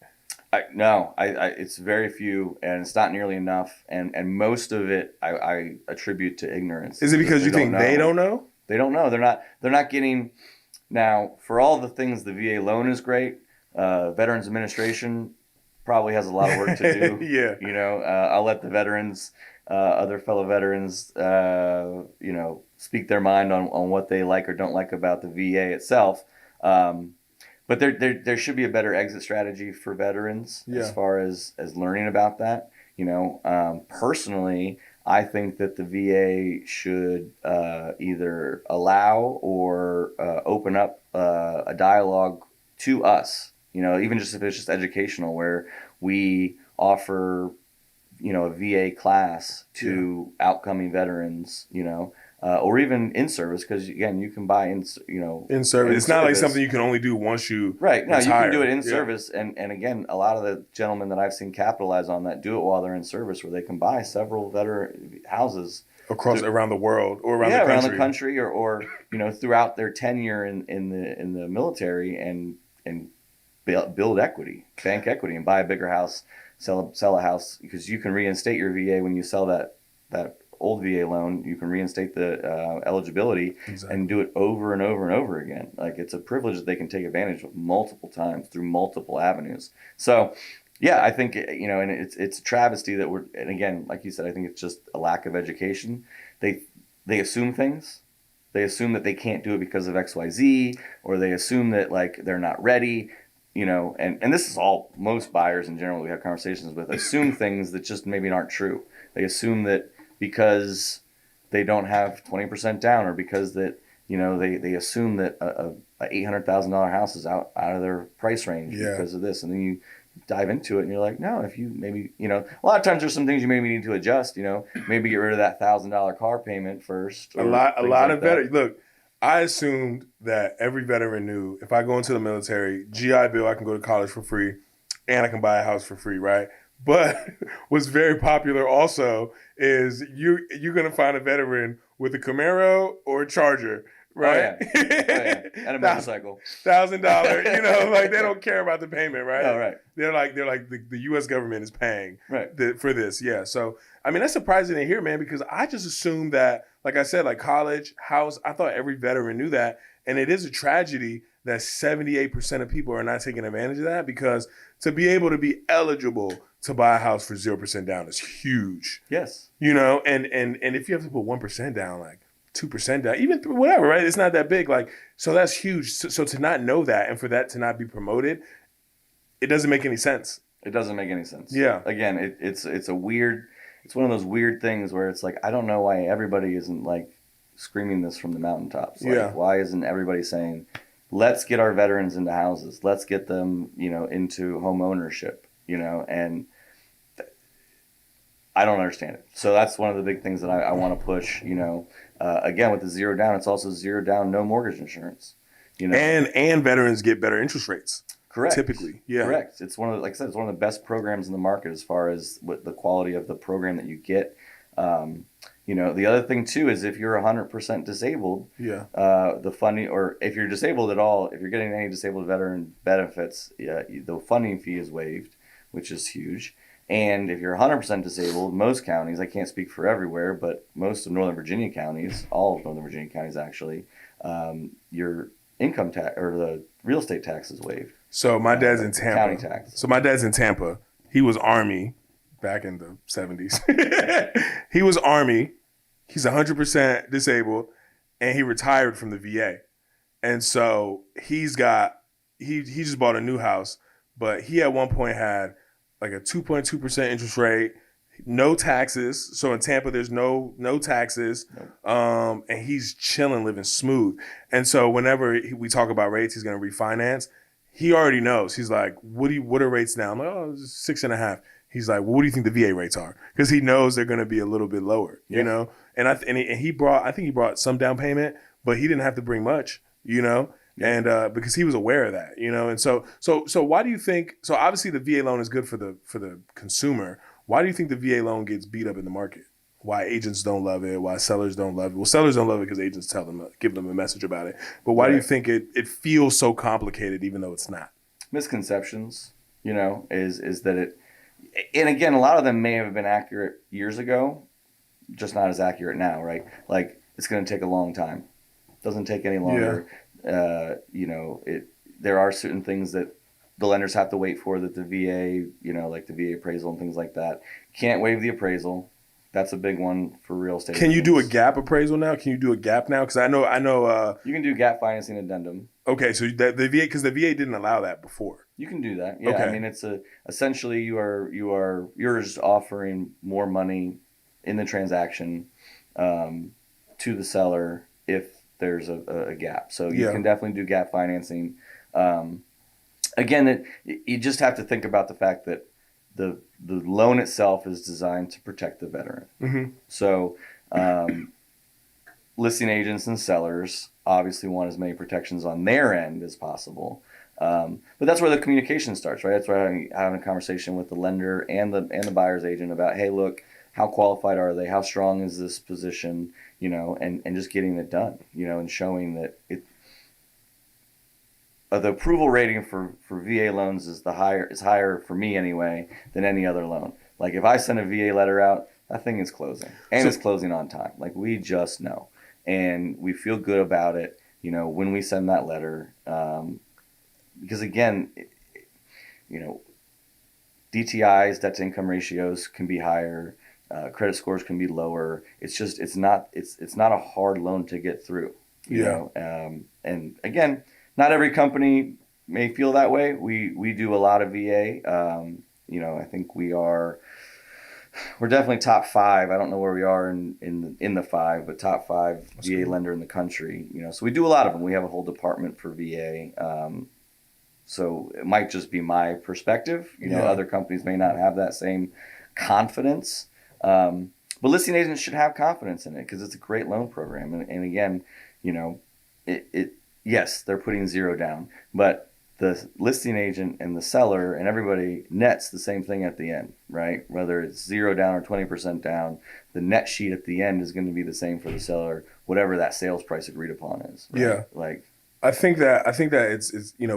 No, it's very few, and it's not nearly enough. And most of it I attribute to ignorance. Is it because you think they don't know? They don't know. They're not getting. Now, for all the things, the VA loan is great. Veterans Administration probably has a lot of work to do. Yeah. I'll let the veterans, other fellow veterans, speak their mind on what they like or don't like about the VA itself. But there should be a better exit strategy for veterans as far as learning about that. Personally, I think that the VA should either allow or open up a dialogue to us, even just if it's just educational, where we offer, a VA class to outcoming veterans, or even in service, because again, you can buy in service. It's not like something you can only do once you right. No, retire. You can do it in service, and again, a lot of the gentlemen that I've seen capitalize on that do it while they're in service, where they can buy several veteran houses around the world or around the country, or throughout their tenure in the military, and build equity, bank equity, and buy a bigger house, sell a house, because you can reinstate your VA when you sell that old VA loan. You can reinstate the eligibility. Exactly. And do it over and over and over again. Like, it's a privilege that they can take advantage of multiple times through multiple avenues. So, yeah, I think, and it's a travesty that and again, like you said, I think it's just a lack of education. They assume things. They assume that they can't do it because of XYZ, or they assume that, like, they're not ready. And this is all most buyers in general we have conversations with assume things that just maybe aren't true. They assume that because they don't have 20% down, or because that, they assume that a $800,000 house is out of their price range because of this. And then you dive into it and you're like, no, if you maybe, a lot of times there's some things you maybe need to adjust, maybe get rid of that $1,000 car payment first. A lot of veterans. Look, I assumed that every veteran knew, if I go into the military, GI Bill, I can go to college for free and I can buy a house for free, right? But what's very popular also is you're going to find a veteran with a Camaro or a Charger, right? Oh, yeah. And a motorcycle. $1,000, like, they don't care about the payment, right? Oh, right. They're like the U.S. government is paying for this. Yeah. So, I mean, that's surprising to hear, man, because I just assumed that, like I said, like college, house, I thought every veteran knew that. And it is a tragedy that 78% of people are not taking advantage of that, because to be able to be eligible to buy a house for 0% down is huge. Yes. And if you have to put 1% down, like, 2% down, even whatever, right? It's not that big. Like, so that's huge. So to not know that and for that to not be promoted, it doesn't make any sense. It doesn't make any sense. Yeah. Again, it's one of those weird things where it's like, I don't know why everybody isn't like screaming this from the mountaintops. Like, why isn't everybody saying, let's get our veterans into houses. Let's get them, into home ownership, and I don't understand it. So that's one of the big things that I want to push, again, with the zero down, it's also zero down, no mortgage insurance, And veterans get better interest rates. Correct. Typically. Yeah. Correct. It's one of like I said, it's one of the best programs in the market as far as what the quality of the program that you get. The other thing too is if you're 100% disabled, the funding, or if you're disabled at all, if you're getting any disabled veteran benefits, the funding fee is waived, which is huge. And if you're 100% disabled, most counties, I can't speak for everywhere, but most of Northern Virginia counties, all of Northern Virginia counties actually, your income tax or the real estate tax is waived. So my dad's in Tampa. County tax. So my dad's in Tampa. He was Army back in the 70s. He was Army. He's 100% disabled, and he retired from the VA. And so he just bought a new house, but he at one point had like a 2.2% interest rate, no taxes. So in Tampa, there's no taxes, and he's chilling, living smooth. And so whenever we talk about rates, he's going to refinance. He already knows. He's like, what are rates now? I'm like, oh, 6.5. He's like, well, what do you think the VA rates are? Because he knows they're going to be a little bit lower, And I think he brought some down payment, but he didn't have to bring much, and because he was aware of that, And so why do you think? So obviously the VA loan is good for the consumer. Why do you think the VA loan gets beat up in the market? Why agents don't love it? Why sellers don't love it? Well, sellers don't love it because agents give them a message about it. But why do you think it feels so complicated, even though it's not? Misconceptions, is that it. And again, a lot of them may have been accurate years ago, just not as accurate now, right? Like, it's going to take a long time. It doesn't take any longer. Yeah. There are certain things that the lenders have to wait for that the VA, like the VA appraisal and things like that. Can't waive the appraisal. That's a big one for real estate. Can you do a gap appraisal now? Can you do a gap now? Because I know. You can do gap financing addendum. Okay, so the VA, because the VA didn't allow that before. You can do that. Yeah, okay. I mean, it's essentially you're just offering more money in the transaction to the seller if there's a gap. So you can definitely do gap financing. Again, you just have to think about the fact that the loan itself is designed to protect the veteran. Mm-hmm. So listing agents and sellers obviously want as many protections on their end as possible. But that's where the communication starts, right? That's where having a conversation with the lender and the buyer's agent about, hey, look, how qualified are they? How strong is this position? And just getting it done, and showing that the approval rating for VA loans is higher for me anyway than any other loan. Like if I send a VA letter out, that thing is closing, and it's closing on time. Like we just know, and we feel good about it. When we send that letter, because again, DTIs, debt to income ratios, can be higher. Credit scores can be lower. It's not a hard loan to get through. And again, not every company may feel that way. We do a lot of VA. I think we're definitely top 5. I don't know where we are in the 5, but top 5 That's VA cool. lender in the country. So we do a lot of them. We have a whole department for VA. So it might just be my perspective. Other companies may not have that same confidence. But listing agents should have confidence in it because it's a great loan program. And again, yes, they're putting zero down, but the listing agent and the seller and everybody nets the same thing at the end, right? Whether it's 0 down or 20% down, the net sheet at the end is going to be the same for the seller, whatever that sales price agreed upon is. Right? Yeah. Like, I think that it's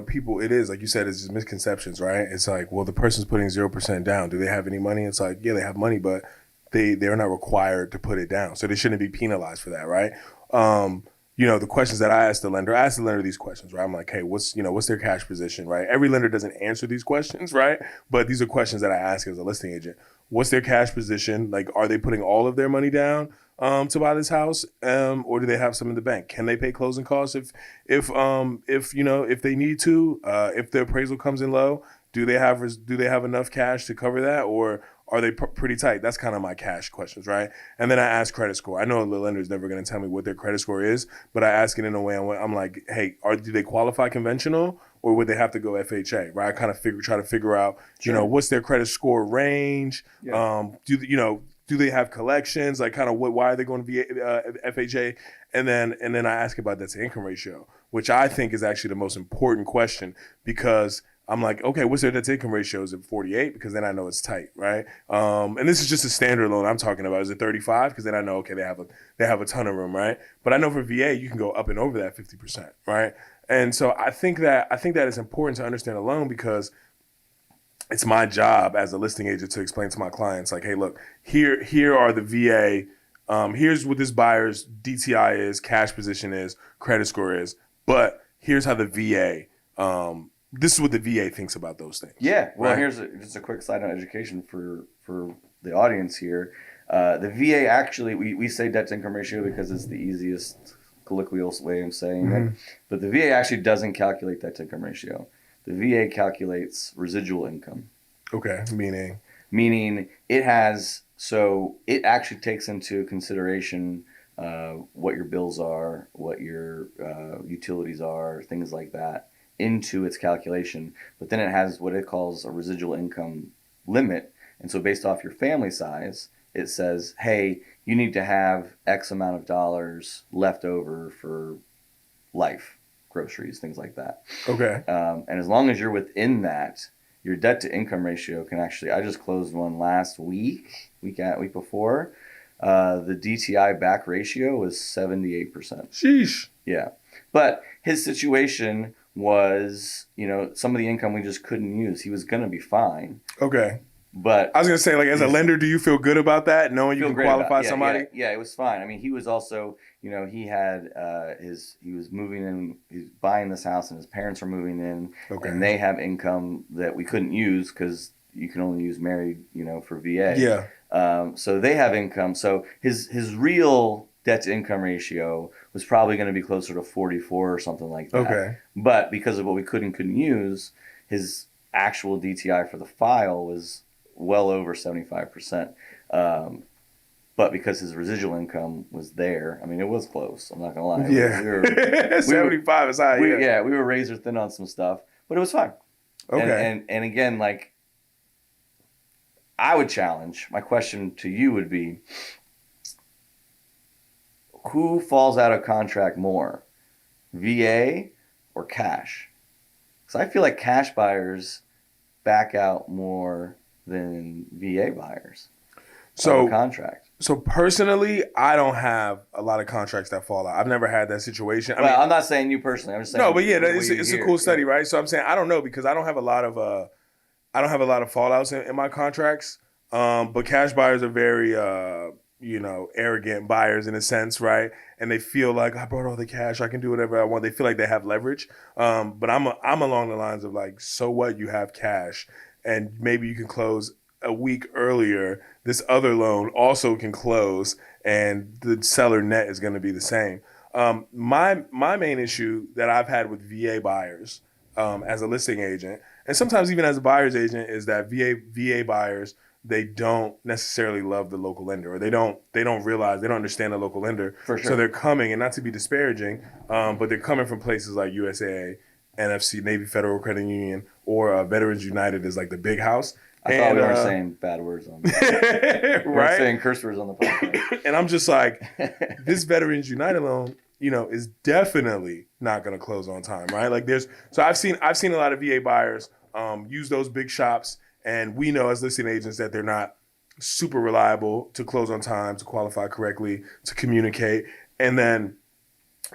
people, it is like you said, it's just misconceptions, right? It's like, well, the person's putting 0% down. Do they have any money? It's like, yeah, they have money, but they're not required to put it down, so they shouldn't be penalized for that, right? The questions that I ask the lender these questions, right? I'm like, hey, what's their cash position, right? Every lender doesn't answer these questions, right? But these are questions that I ask as a listing agent. What's their cash position? Like, are they putting all of their money down? to buy this house, or do they have some in the bank? Can they pay closing costs if they need to? If the appraisal comes in low, do they have enough cash to cover that, or are they pretty tight? That's kind of my cash questions, right? And then I ask credit score. I know the lender is never going to tell me what their credit score is, but I ask it in a way I'm like, hey, do they qualify conventional, or would they have to go FHA? Right? I kind of try to figure out, what's their credit score range? Yeah. Do they have collections? Like, kind of why are they going to be FHA? And then I ask about debt to income ratio, which I think is actually the most important question, because I'm like, okay, what's their debt to income ratio? Is it 48? Because then I know it's tight, right? And this is just a standard loan I'm talking about. Is it 35? Because then I know, okay, they have a ton of room, right? But I know for VA, you can go up and over that 50%, right? And so I think that it's important to understand a loan, because it's my job as a listing agent to explain to my clients, like, hey, look, here are the VA. Here's what this buyer's DTI is, cash position is, credit score is, but here's how the VA. This is what the VA thinks about those things. Yeah. Well, right? here's just a quick side note education for the audience here. The VA actually, we say debt to income ratio because it's the easiest colloquial way of saying it. But the VA actually doesn't calculate debt to income ratio. The VA calculates residual income. Okay. Meaning it actually takes into consideration what your bills are, what your utilities are, things like that, into its calculation. But then it has what it calls a residual income limit. And so based off your family size, it says, hey, you need to have X amount of dollars left over for life, groceries, things like that. Okay. And as long as you're within that, your debt to income ratio can actually, I just closed one last week before. The DTI back ratio was 78%. Sheesh. Yeah. But his situation was, some of the income we just couldn't use. He was going to be fine. Okay. But I was going to say, like, as a lender, do you feel good about that, knowing you can qualify somebody? Yeah, it was fine. I mean, he was also, he had he was moving in, he's buying this house, and his parents are moving in, and they have income that we couldn't use because you can only use married, for VA. Yeah. So they have income. So his real debt to income ratio was probably going to be closer to 44 or something like that. Okay. But because of what we couldn't use, his actual DTI for the file was well over 75%. But because his residual income was there, I mean, it was close. I'm not going to lie. Yeah. 75 is high. We were razor thin on some stuff, but it was fine. Okay. And again, like, I would challenge, my question to you would be, who falls out of contract more, VA or cash? Because I feel like cash buyers back out more than VA buyers. So contract. So personally, I don't have a lot of contracts that fall out. I've never had that situation. I'm not saying you personally. I'm just saying. No, but yeah, it's a cool study, right? So I'm saying I don't know, because I don't have a lot of fallouts in my contracts. But cash buyers are very arrogant buyers in a sense, right? And they feel like, I brought all the cash, I can do whatever I want. They feel like they have leverage. But I'm along the lines of, like, so what? You have cash, and maybe you can close a week earlier. This other loan also can close, and the seller net is going to be the same. My main issue that I've had with VA buyers as a listing agent, and sometimes even as a buyer's agent, is that VA buyers, they don't necessarily love the local lender, or they don't realize, they don't understand the local lender. For sure. So they're coming, and not to be disparaging, but they're coming from places like USAA, NFC, Navy Federal Credit Union, or Veterans United is like the big house. I thought we weren't saying bad words on the We weren't saying curse words on the podcast. And I'm just like, this Veterans United loan, is definitely not going to close on time, right? Like, I've seen a lot of VA buyers use those big shops, and we know as listing agents that they're not super reliable to close on time, to qualify correctly, to communicate. And then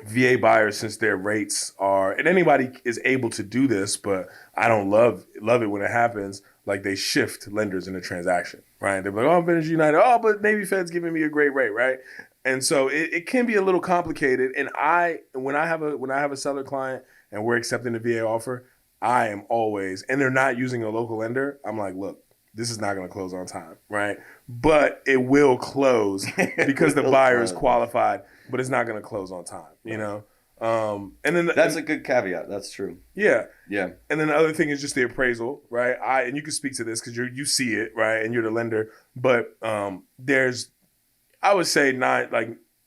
VA buyers, since their rates are, and anybody is able to do this, but I don't love it when it happens, like, they shift lenders in a transaction, right? They're like, oh, Veterans United, oh, but Navy Fed's giving me a great rate, right? And so it can be a little complicated. And when I have a seller client and we're accepting a VA offer, I am always, and they're not using a local lender, I'm like, look, this is not going to close on time, right? But it will close because the will buyer is close. qualified, but it's not going to close on time, you know? And then That's a good caveat. That's true. yeah. Yeah. And then the other thing is just the appraisal, right? And you can speak to this because you see it, right? And you're the lender. But there's, I would say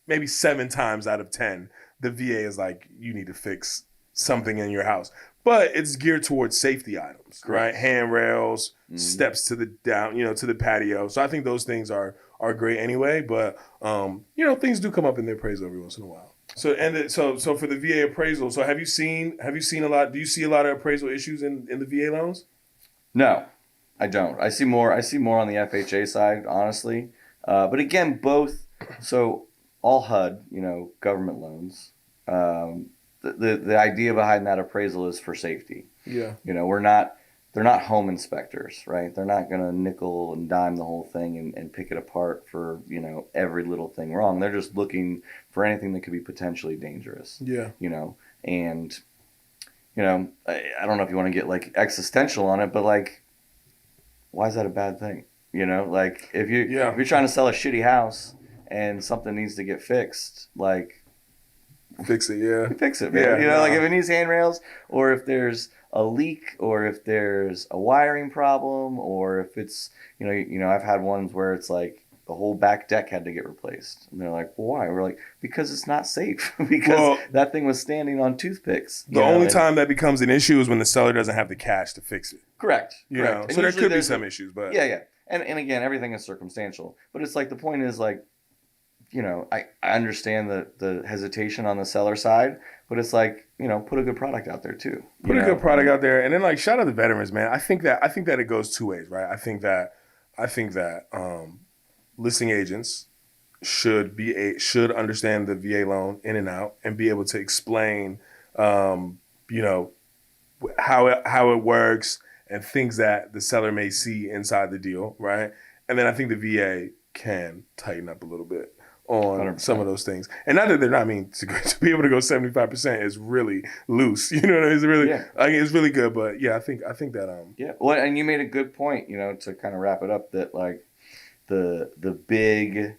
maybe 7 times out of 10, the VA is like, you need to fix something in your house. But it's geared towards safety items, right? Handrails, steps to the to the patio. So I think those things are great anyway. But things do come up in the appraisal every once in a while. So for the VA appraisal, so have you seen a lot? Do you see a lot of appraisal issues in the VA loans? No, I don't. I see more on the FHA side, honestly. But again, both. So all HUD, government loans. The idea behind that appraisal is for safety. Yeah. They're not home inspectors, right? They're not going to nickel and dime the whole thing and pick it apart for, every little thing wrong. They're just looking for anything that could be potentially dangerous. Yeah. And, I don't know if you want to get like existential on it, but like, why is that a bad thing? Like if you're trying to sell a shitty house and something needs to get fixed, like, fix it, yeah. Fix it, man. Yeah, like if it needs handrails, or if there's a leak, or if there's a wiring problem, or if it's, I've had ones where it's like the whole back deck had to get replaced. And they're like, well, why? We're like, because it's not safe. Because that thing was standing on toothpicks. The only time that becomes an issue is when the seller doesn't have the cash to fix it. Correct. So there could be some issues, but. Yeah. And again, everything is circumstantial. But it's like, the point is like, I understand the hesitation on the seller side, but it's like, put a good product out there too. Put a good product out there, and then like shout out to veterans, man. I think that it goes 2 ways, right? I think that listing agents should understand the VA loan in and out and be able to explain, how it works and things that the seller may see inside the deal, right? And then I think the VA can tighten up a little bit on 100%. Some of those things. And not that they're not, to be able to go 75% is really loose. It's really, it's really good. But yeah, I think that, yeah. Well, and you made a good point, to kind of wrap it up, that like the big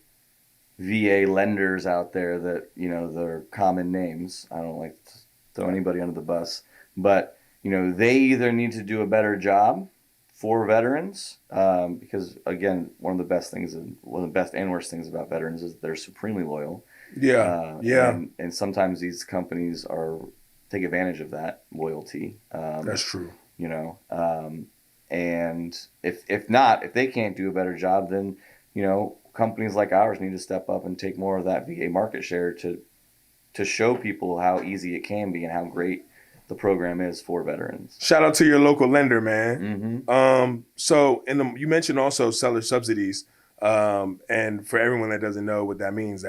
VA lenders out there that, they're common names. I don't like to throw anybody under the bus, but, they either need to do a better job for veterans, because again, one of the best and worst things about veterans is they're supremely loyal. Yeah. And sometimes these companies take advantage of that loyalty. That's true. And if they can't do a better job, then companies like ours need to step up and take more of that VA market share to show people how easy it can be and how great the program is for veterans. Shout out to your local lender, man. Mm-hmm. So you mentioned also seller subsidies, and for everyone that doesn't know what that means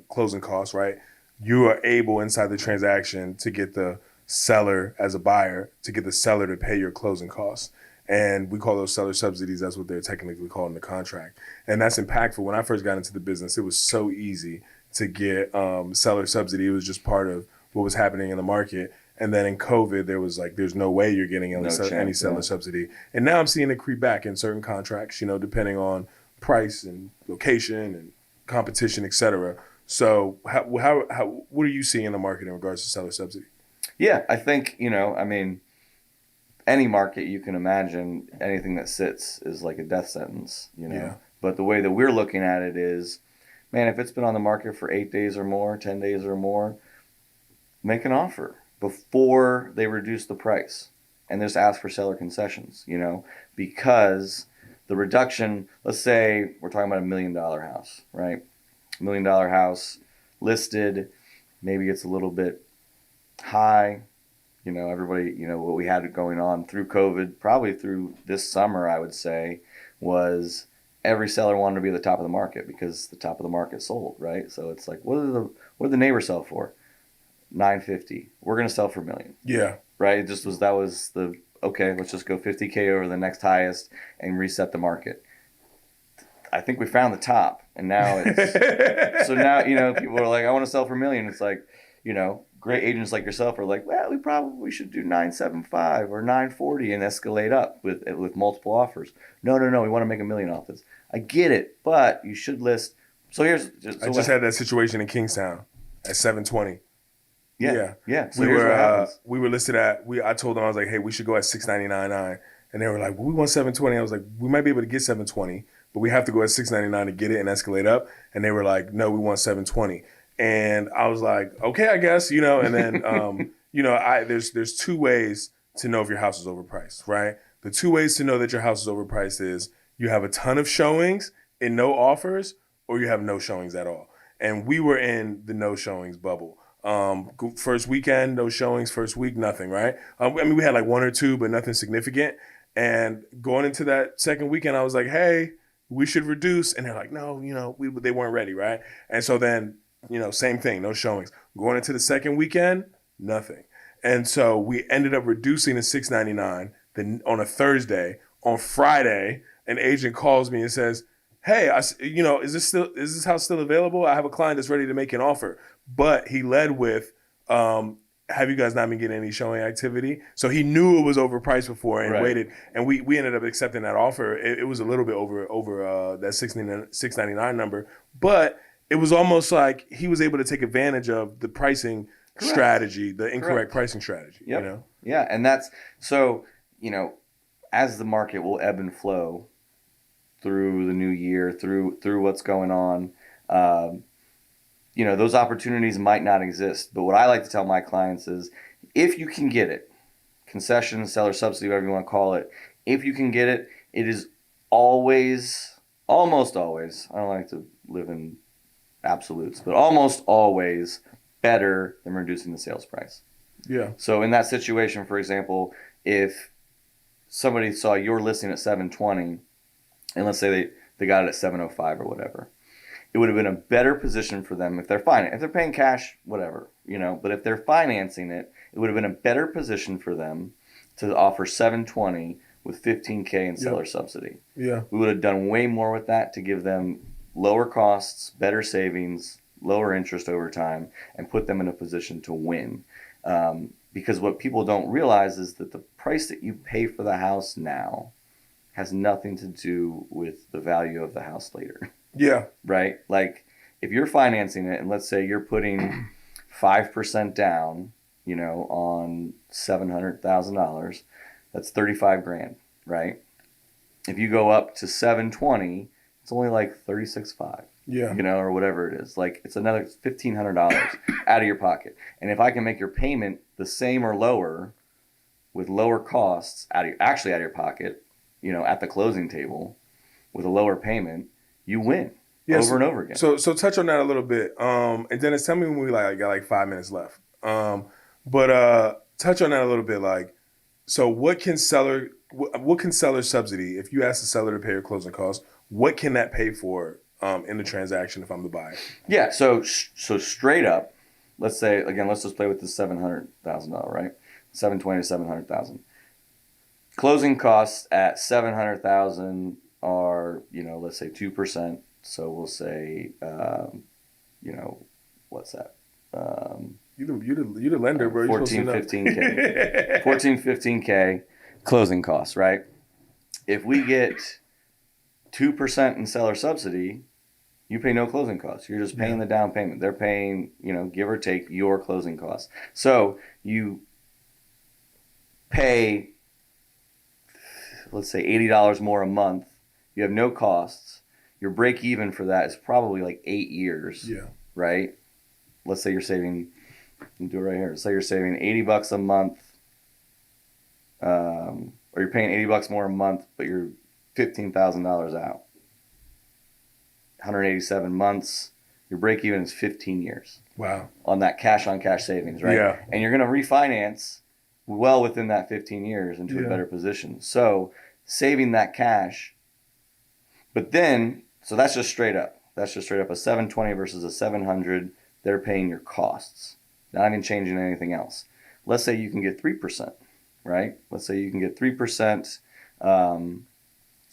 closing costs, right? You are able inside the transaction to get the seller as a buyer to get the seller to pay your closing costs. And we call those seller subsidies. That's what they're technically called in the contract. And that's impactful. When I first got into the business, it was so easy to get seller subsidy. It was just part of what was happening in the market. And then in COVID, there was like, there's no way you're getting any seller subsidy. And now I'm seeing it creep back in certain contracts, depending on price and location and competition, et cetera. So how what are you seeing in the market in regards to seller subsidy? Yeah, I think, any market you can imagine, anything that sits is like a death sentence, Yeah. But the way that we're looking at it is, man, if it's been on the market for 8 days or more, 10 days or more, make an offer before they reduce the price and just ask for seller concessions, because the reduction, let's say we're talking about $1 million house, right? $1 million house listed, maybe it's a little bit high, everybody, what we had going on through COVID, probably through this summer, I would say, was every seller wanted to be at the top of the market because the top of the market sold, right? So it's like, what did the neighbors sell for? $950. We're gonna sell for $1 million. Yeah. Right. It just was okay. Let's just go $50K over the next highest and reset the market. I think we found the top, and now it's so now people are like, I want to sell for $1 million. It's like, great agents like yourself are like, well, we probably should do 975 or 940 and escalate up with multiple offers. No, we want to make $1 million off this. I get it, but you should list. So I just had that situation in Kingstown at 720. Yeah. So we here's what happens. we were listed at I told them, I was like, hey, we should go at 699.9, and they were like, well, we want 720. I was like, we might be able to get 720, but we have to go at 699 to get it and escalate up. And they were like, no, we want 720. And I was like, okay, I guess, and then there's two ways to know if your house is overpriced, right? The two ways to know that your house is overpriced is you have a ton of showings and no offers, or you have no showings at all. And we were in the no showings bubble. First weekend, no showings. First week, nothing, right? We had like one or two, but nothing significant. And going into that second weekend, I was like, hey, we should reduce. And they're like, no, they weren't ready, right? And so then, same thing, no showings. Going into the second weekend, nothing. And so we ended up reducing to $699 then on a Thursday. On Friday, an agent calls me and says, hey, is this house still available? I have a client that's ready to make an offer. But he led with, have you guys not been getting any showing activity? So he knew it was overpriced before and waited. And we ended up accepting that offer. It was a little bit over that $699 number. But it was almost like he was able to take advantage of the pricing strategy, the incorrect pricing strategy. Yep. Yeah, and that's so, as the market will ebb and flow through the new year, through what's going on, those opportunities might not exist. But what I like to tell my clients is, if you can get it, concession, seller subsidy, whatever you want to call it, if you can get it, it is almost always, I don't like to live in absolutes, but almost always better than reducing the sales price. Yeah. So in that situation, for example, if somebody saw your listing at 720, and let's say they got it at 705 or whatever, it would have been a better position for them if they're paying cash, whatever, but if they're financing it, it would have been a better position for them to offer 720 with $15K in seller subsidy. Yeah. We would have done way more with that to give them lower costs, better savings, lower interest over time, and put them in a position to win. Because what people don't realize is that the price that you pay for the house now has nothing to do with the value of the house later. Yeah. Right? Like, if you're financing it, and let's say you're putting 5% down, on $700,000, that's $35,000, right? If you go up to 720, it's only like $36,500. Yeah. Or whatever it is. Like, it's another $1,500 out of your pocket. And if I can make your payment the same or lower with lower costs out of your pocket, at the closing table with a lower payment, you win over and over again. So touch on that a little bit. And Dennis, tell me when we got like 5 minutes left. But touch on that a little bit. Like, so what can seller subsidy, if you ask the seller to pay your closing costs, what can that pay for in the transaction if I'm the buyer? Yeah. So straight up, let's say again, let's just play with the $700,000, right? 720 to 700,000. Closing costs at 700,000 are, let's say 2%. So we'll say, what's that? You're the lender, bro. 14, 15K. 14, 15K closing costs, right? If we get 2% in seller subsidy, you pay no closing costs. You're just paying the down payment. They're paying, give or take your closing costs. So you pay, let's say $80 more a month. You have no costs. Your break even for that is probably like 8 years. Yeah. Right? Let's say you're saving, do it right here. Let's say you're saving $80 a month, or you're paying $80 more a month, but you're $15,000 out. 187 months. Your break even is 15 years. Wow. On that cash on cash savings, right? Yeah. And you're going to refinance well within that 15 years into a better position. So saving that cash, but then, so that's just straight up. That's just straight up a 720 versus a 700. They're paying your costs, not even changing anything else. Let's say you can get 3%, right? Let's say you can get 3%,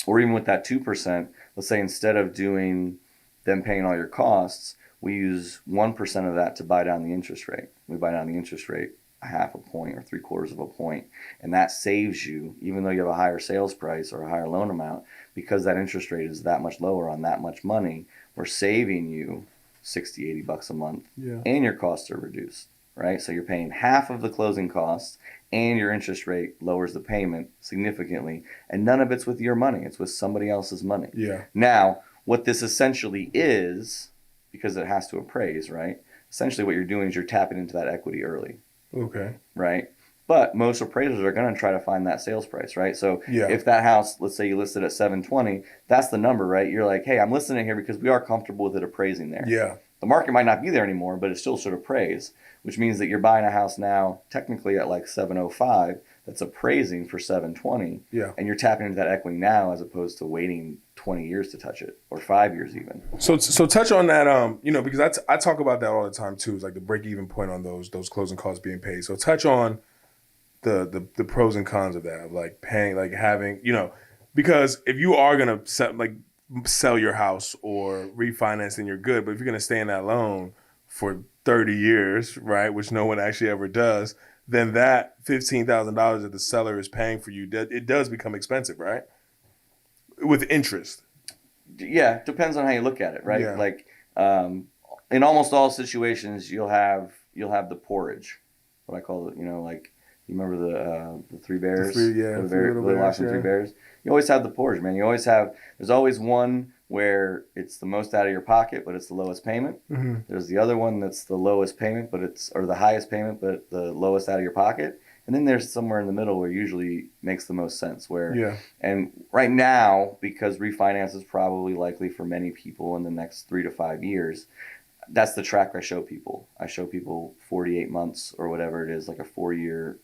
or even with that 2%, let's say instead of doing them paying all your costs, we use 1% of that to buy down the interest rate. We buy down the interest rate a half a point or 3/4 of a point, and that saves you, even though you have a higher sales price or a higher loan amount, because that interest rate is that much lower on that much money. We're saving you 60, $80 a month, and your costs are reduced, right? So you're paying half of the closing costs, and your interest rate lowers the payment significantly, and none of it's with your money. It's with somebody else's money. Yeah. Now, what this essentially is, because it has to appraise, right? Essentially what you're doing is you're tapping into that equity early. Okay. Right? But most appraisers are going to try to find that sales price, right? So if that house, let's say you listed at 720, that's the number, right? You're like, hey, I'm listing it here because we are comfortable with it appraising there. Yeah. The market might not be there anymore, but it still should appraise, which means that you're buying a house now technically at like 705 that's appraising for 720. Yeah. And you're tapping into that equity now as opposed to waiting 20 years to touch it, or 5 years even. So touch on that, because I talk about that all the time too. It's like the break even point on those closing costs being paid. So touch on the pros and cons of that, of like paying, like having, because if you are gonna sell your house or refinance, then you're good. But if you're gonna stay in that loan for 30 years, right, which no one actually ever does, then that $15,000 that the seller is paying for you, it does become expensive, right? With interest. Yeah, depends on how you look at it, right? Yeah. Like in almost all situations, you'll have the porridge, what I call it. Like you remember the Three Bears, Three Bears. You always have the porridge, man. There's always one where it's the most out of your pocket, but it's the lowest payment. Mm-hmm. There's the other one that's the lowest payment, or the highest payment, but the lowest out of your pocket. And then there's somewhere in the middle where usually makes the most sense. And right now, because refinance is probably likely for many people in the next 3 to 5 years, that's the track I show people. I show people 48 months or whatever it is, like a 4-year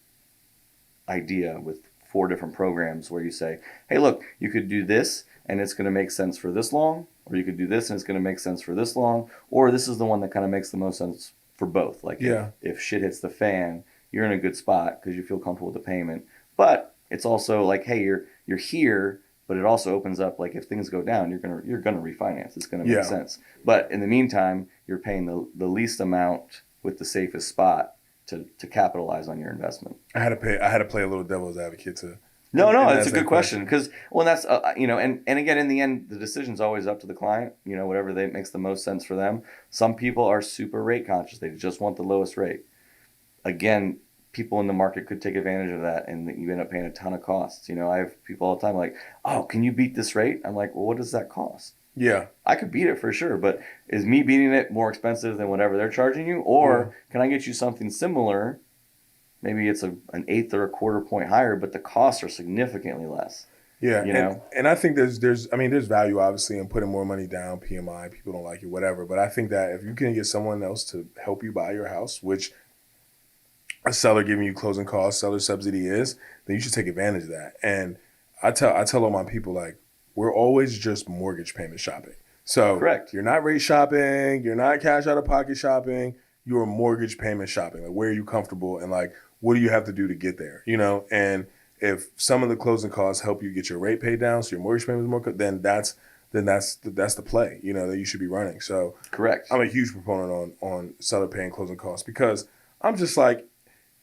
idea with 4 different programs where you say, hey, look, you could do this and it's going to make sense for this long, or you could do this and it's going to make sense for this long, or this is the one that kind of makes the most sense for both. Like if shit hits the fan, you're in a good spot because you feel comfortable with the payment. But it's also like, hey, you're here, but it also opens up, like if things go down, you're gonna refinance. It's gonna make sense. But in the meantime, you're paying the least amount with the safest spot to capitalize on your investment. I had to play a little devil's advocate to. No, it's a good question because that's and again, in the end, the decision's always up to the client. Whatever makes the most sense for them. Some people are super rate conscious; they just want the lowest rate. Again, people in the market could take advantage of that, and you end up paying a ton of costs. I have people all the time like, "Oh, can you beat this rate?" I'm like, "Well, what does that cost?" Yeah, I could beat it for sure, but is me beating it more expensive than whatever they're charging you, or can I get you something similar? Maybe it's an eighth or a quarter point higher, but the costs are significantly less. Yeah, and I think there's value obviously in putting more money down. PMI, people don't like it, whatever. But I think that if you can get someone else to help you buy your house, which a seller giving you closing costs, seller subsidy is, then you should take advantage of that. And I tell all my people, like, we're always just mortgage payment shopping. So correct. You're not rate shopping, you're not cash out of pocket shopping, you're mortgage payment shopping. Like, where are you comfortable and like what do you have to do to get there? And if some of the closing costs help you get your rate paid down, so your mortgage payment is more, then that's the play, that you should be running. So correct. I'm a huge proponent on seller paying closing costs because I'm just like,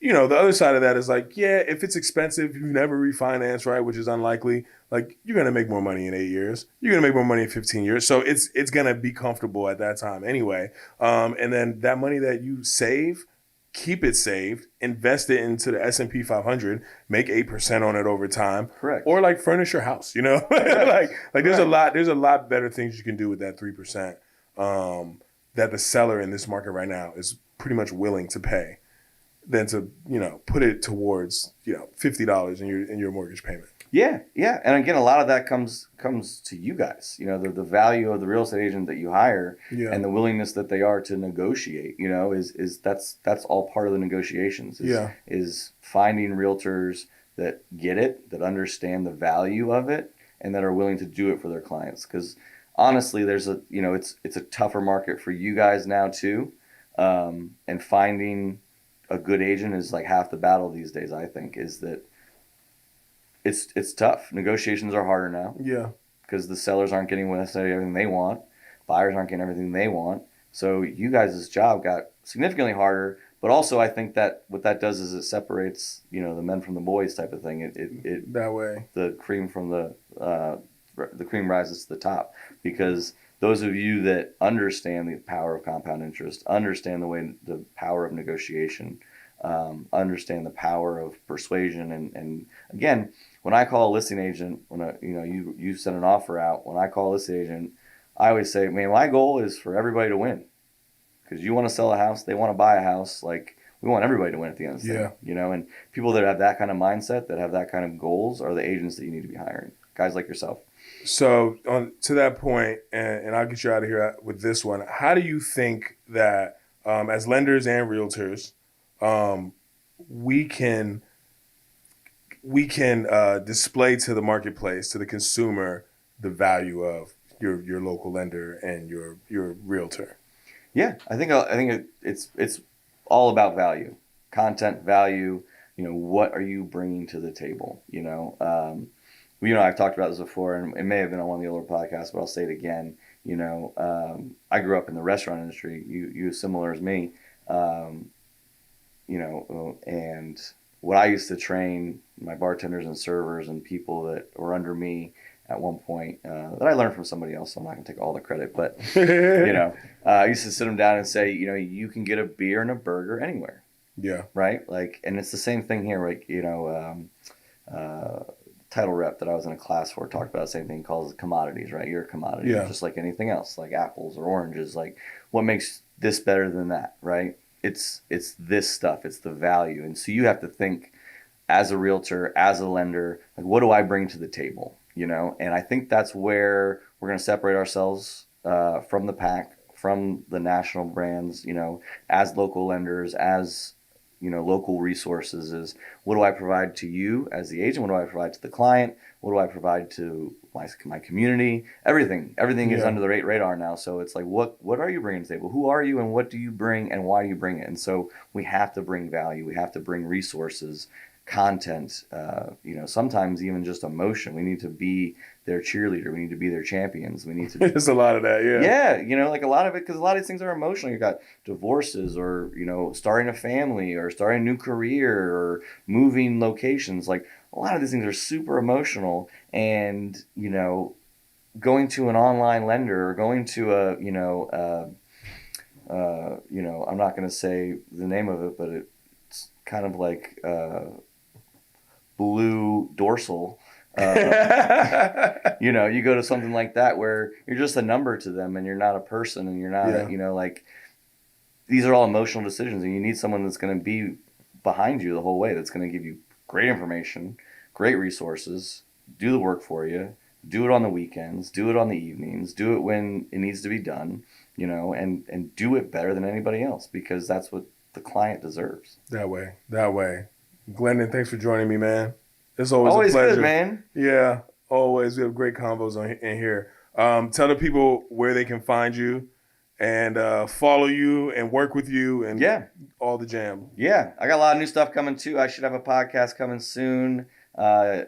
the other side of that is like, yeah, if it's expensive, you never refinance, right? Which is unlikely. Like, you're going to make more money in 8 years. You're going to make more money in 15 years. So it's going to be comfortable at that time anyway. And then that money that you save, keep it saved, invest it into the S&P 500, make 8% on it over time. Correct. Or like furnish your house, like there's a lot better things you can do with that 3% that the seller in this market right now is pretty much willing to pay than to, put it towards, $50 in your mortgage payment. Yeah. And again, a lot of that comes to you guys. The value of the real estate agent that you hire and the willingness that they are to negotiate, is that's all part of the negotiations. Is finding realtors that get it, that understand the value of it, and that are willing to do it for their clients. Because honestly, there's it's a tougher market for you guys now too, and finding a good agent is like half the battle these days. I think is that. It's tough. Negotiations are harder now. Yeah. Because the sellers aren't getting necessarily everything they want. Buyers aren't getting everything they want. So you guys' job got significantly harder. But also, I think that what that does is it separates, the men from the boys type of thing. It that way. The cream from the cream rises to the top, because those of you that understand the power of compound interest, understand the power of negotiation, understand the power of persuasion, and again, when I call a listing agent, you send an offer out, when I call a listing agent, I always say, man, my goal is for everybody to win. Because you want to sell a house, they want to buy a house. Like, we want everybody to win at the end of the day, and people that have that kind of mindset, that have that kind of goals, are the agents that you need to be hiring. Guys like yourself. So to that point, and I'll get you out of here with this one. How do you think that as lenders and realtors, we can display to the marketplace, to the consumer, the value of your local lender and your realtor? Yeah, I think it's all about value, content value. What are you bringing to the table? I've talked about this before, and it may have been on one of the older podcasts, but I'll say it again. I grew up in the restaurant industry. You similar as me, and what I used to train my bartenders and servers and people that were under me at one point, that I learned from somebody else, so I'm not going to take all the credit, but, I used to sit them down and say, you can get a beer and a burger anywhere. Yeah. Right? Like, and it's the same thing here. Like, title rep that I was in a class for talked about the same thing, called commodities, right? You're a commodity, just like anything else, like apples or oranges. Like, what makes this better than that, right? It's this stuff. It's the value. And so you have to think, as a realtor, as a lender, like, what do I bring to the table? And I think that's where we're going to separate ourselves from the pack, from the national brands, as local lenders, as, local resources. Is, what do I provide to you as the agent? What do I provide to the client? What do I provide to my community? Everything is under the radar now. So it's like, what are you bringing to the table? Who are you, and what do you bring, and why do you bring it? And so we have to bring value. We have to bring resources, content, sometimes even just emotion. We need to be their cheerleader. We need to be their champions. We need to be... There's a lot of that, like a lot of it, because a lot of these things are emotional. You got divorces, or starting a family, or starting a new career, or moving locations. Like, a lot of these things are super emotional, and going to an online lender, or going to I'm not going to say the name of it, but it's kind of like Blue Dorsal. You go to something like that where you're just a number to them, and you're not a person, and you're not, like, these are all emotional decisions, and you need someone that's going to be behind you the whole way, that's going to give you great information, great resources, do the work for you, do it on the weekends, do it on the evenings, do it when it needs to be done, and do it better than anybody else, because that's what the client deserves. That way. Glendon, thanks for joining me, man. It's always a pleasure. Good, man. Yeah, always. We have great combos in here. Tell the people where they can find you and follow you and work with you and all the jam. Yeah, I got a lot of new stuff coming too. I should have a podcast coming soon. Gonna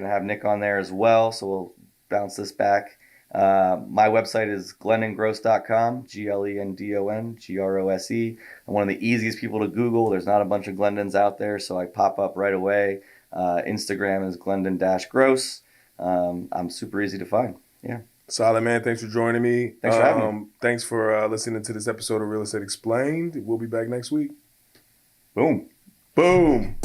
have Nick on there as well, so we'll bounce this back. My website is glendongrose.com, GLENDONGROSE. I'm one of the easiest people to Google. There's not a bunch of Glendons out there, so I pop up right away. Instagram is Glendon-Grose. I'm super easy to find. Yeah. Solid, man. Thanks for joining me. Thanks for having me. Thanks for listening to this episode of Real Estate Explained. We'll be back next week. Boom. Boom.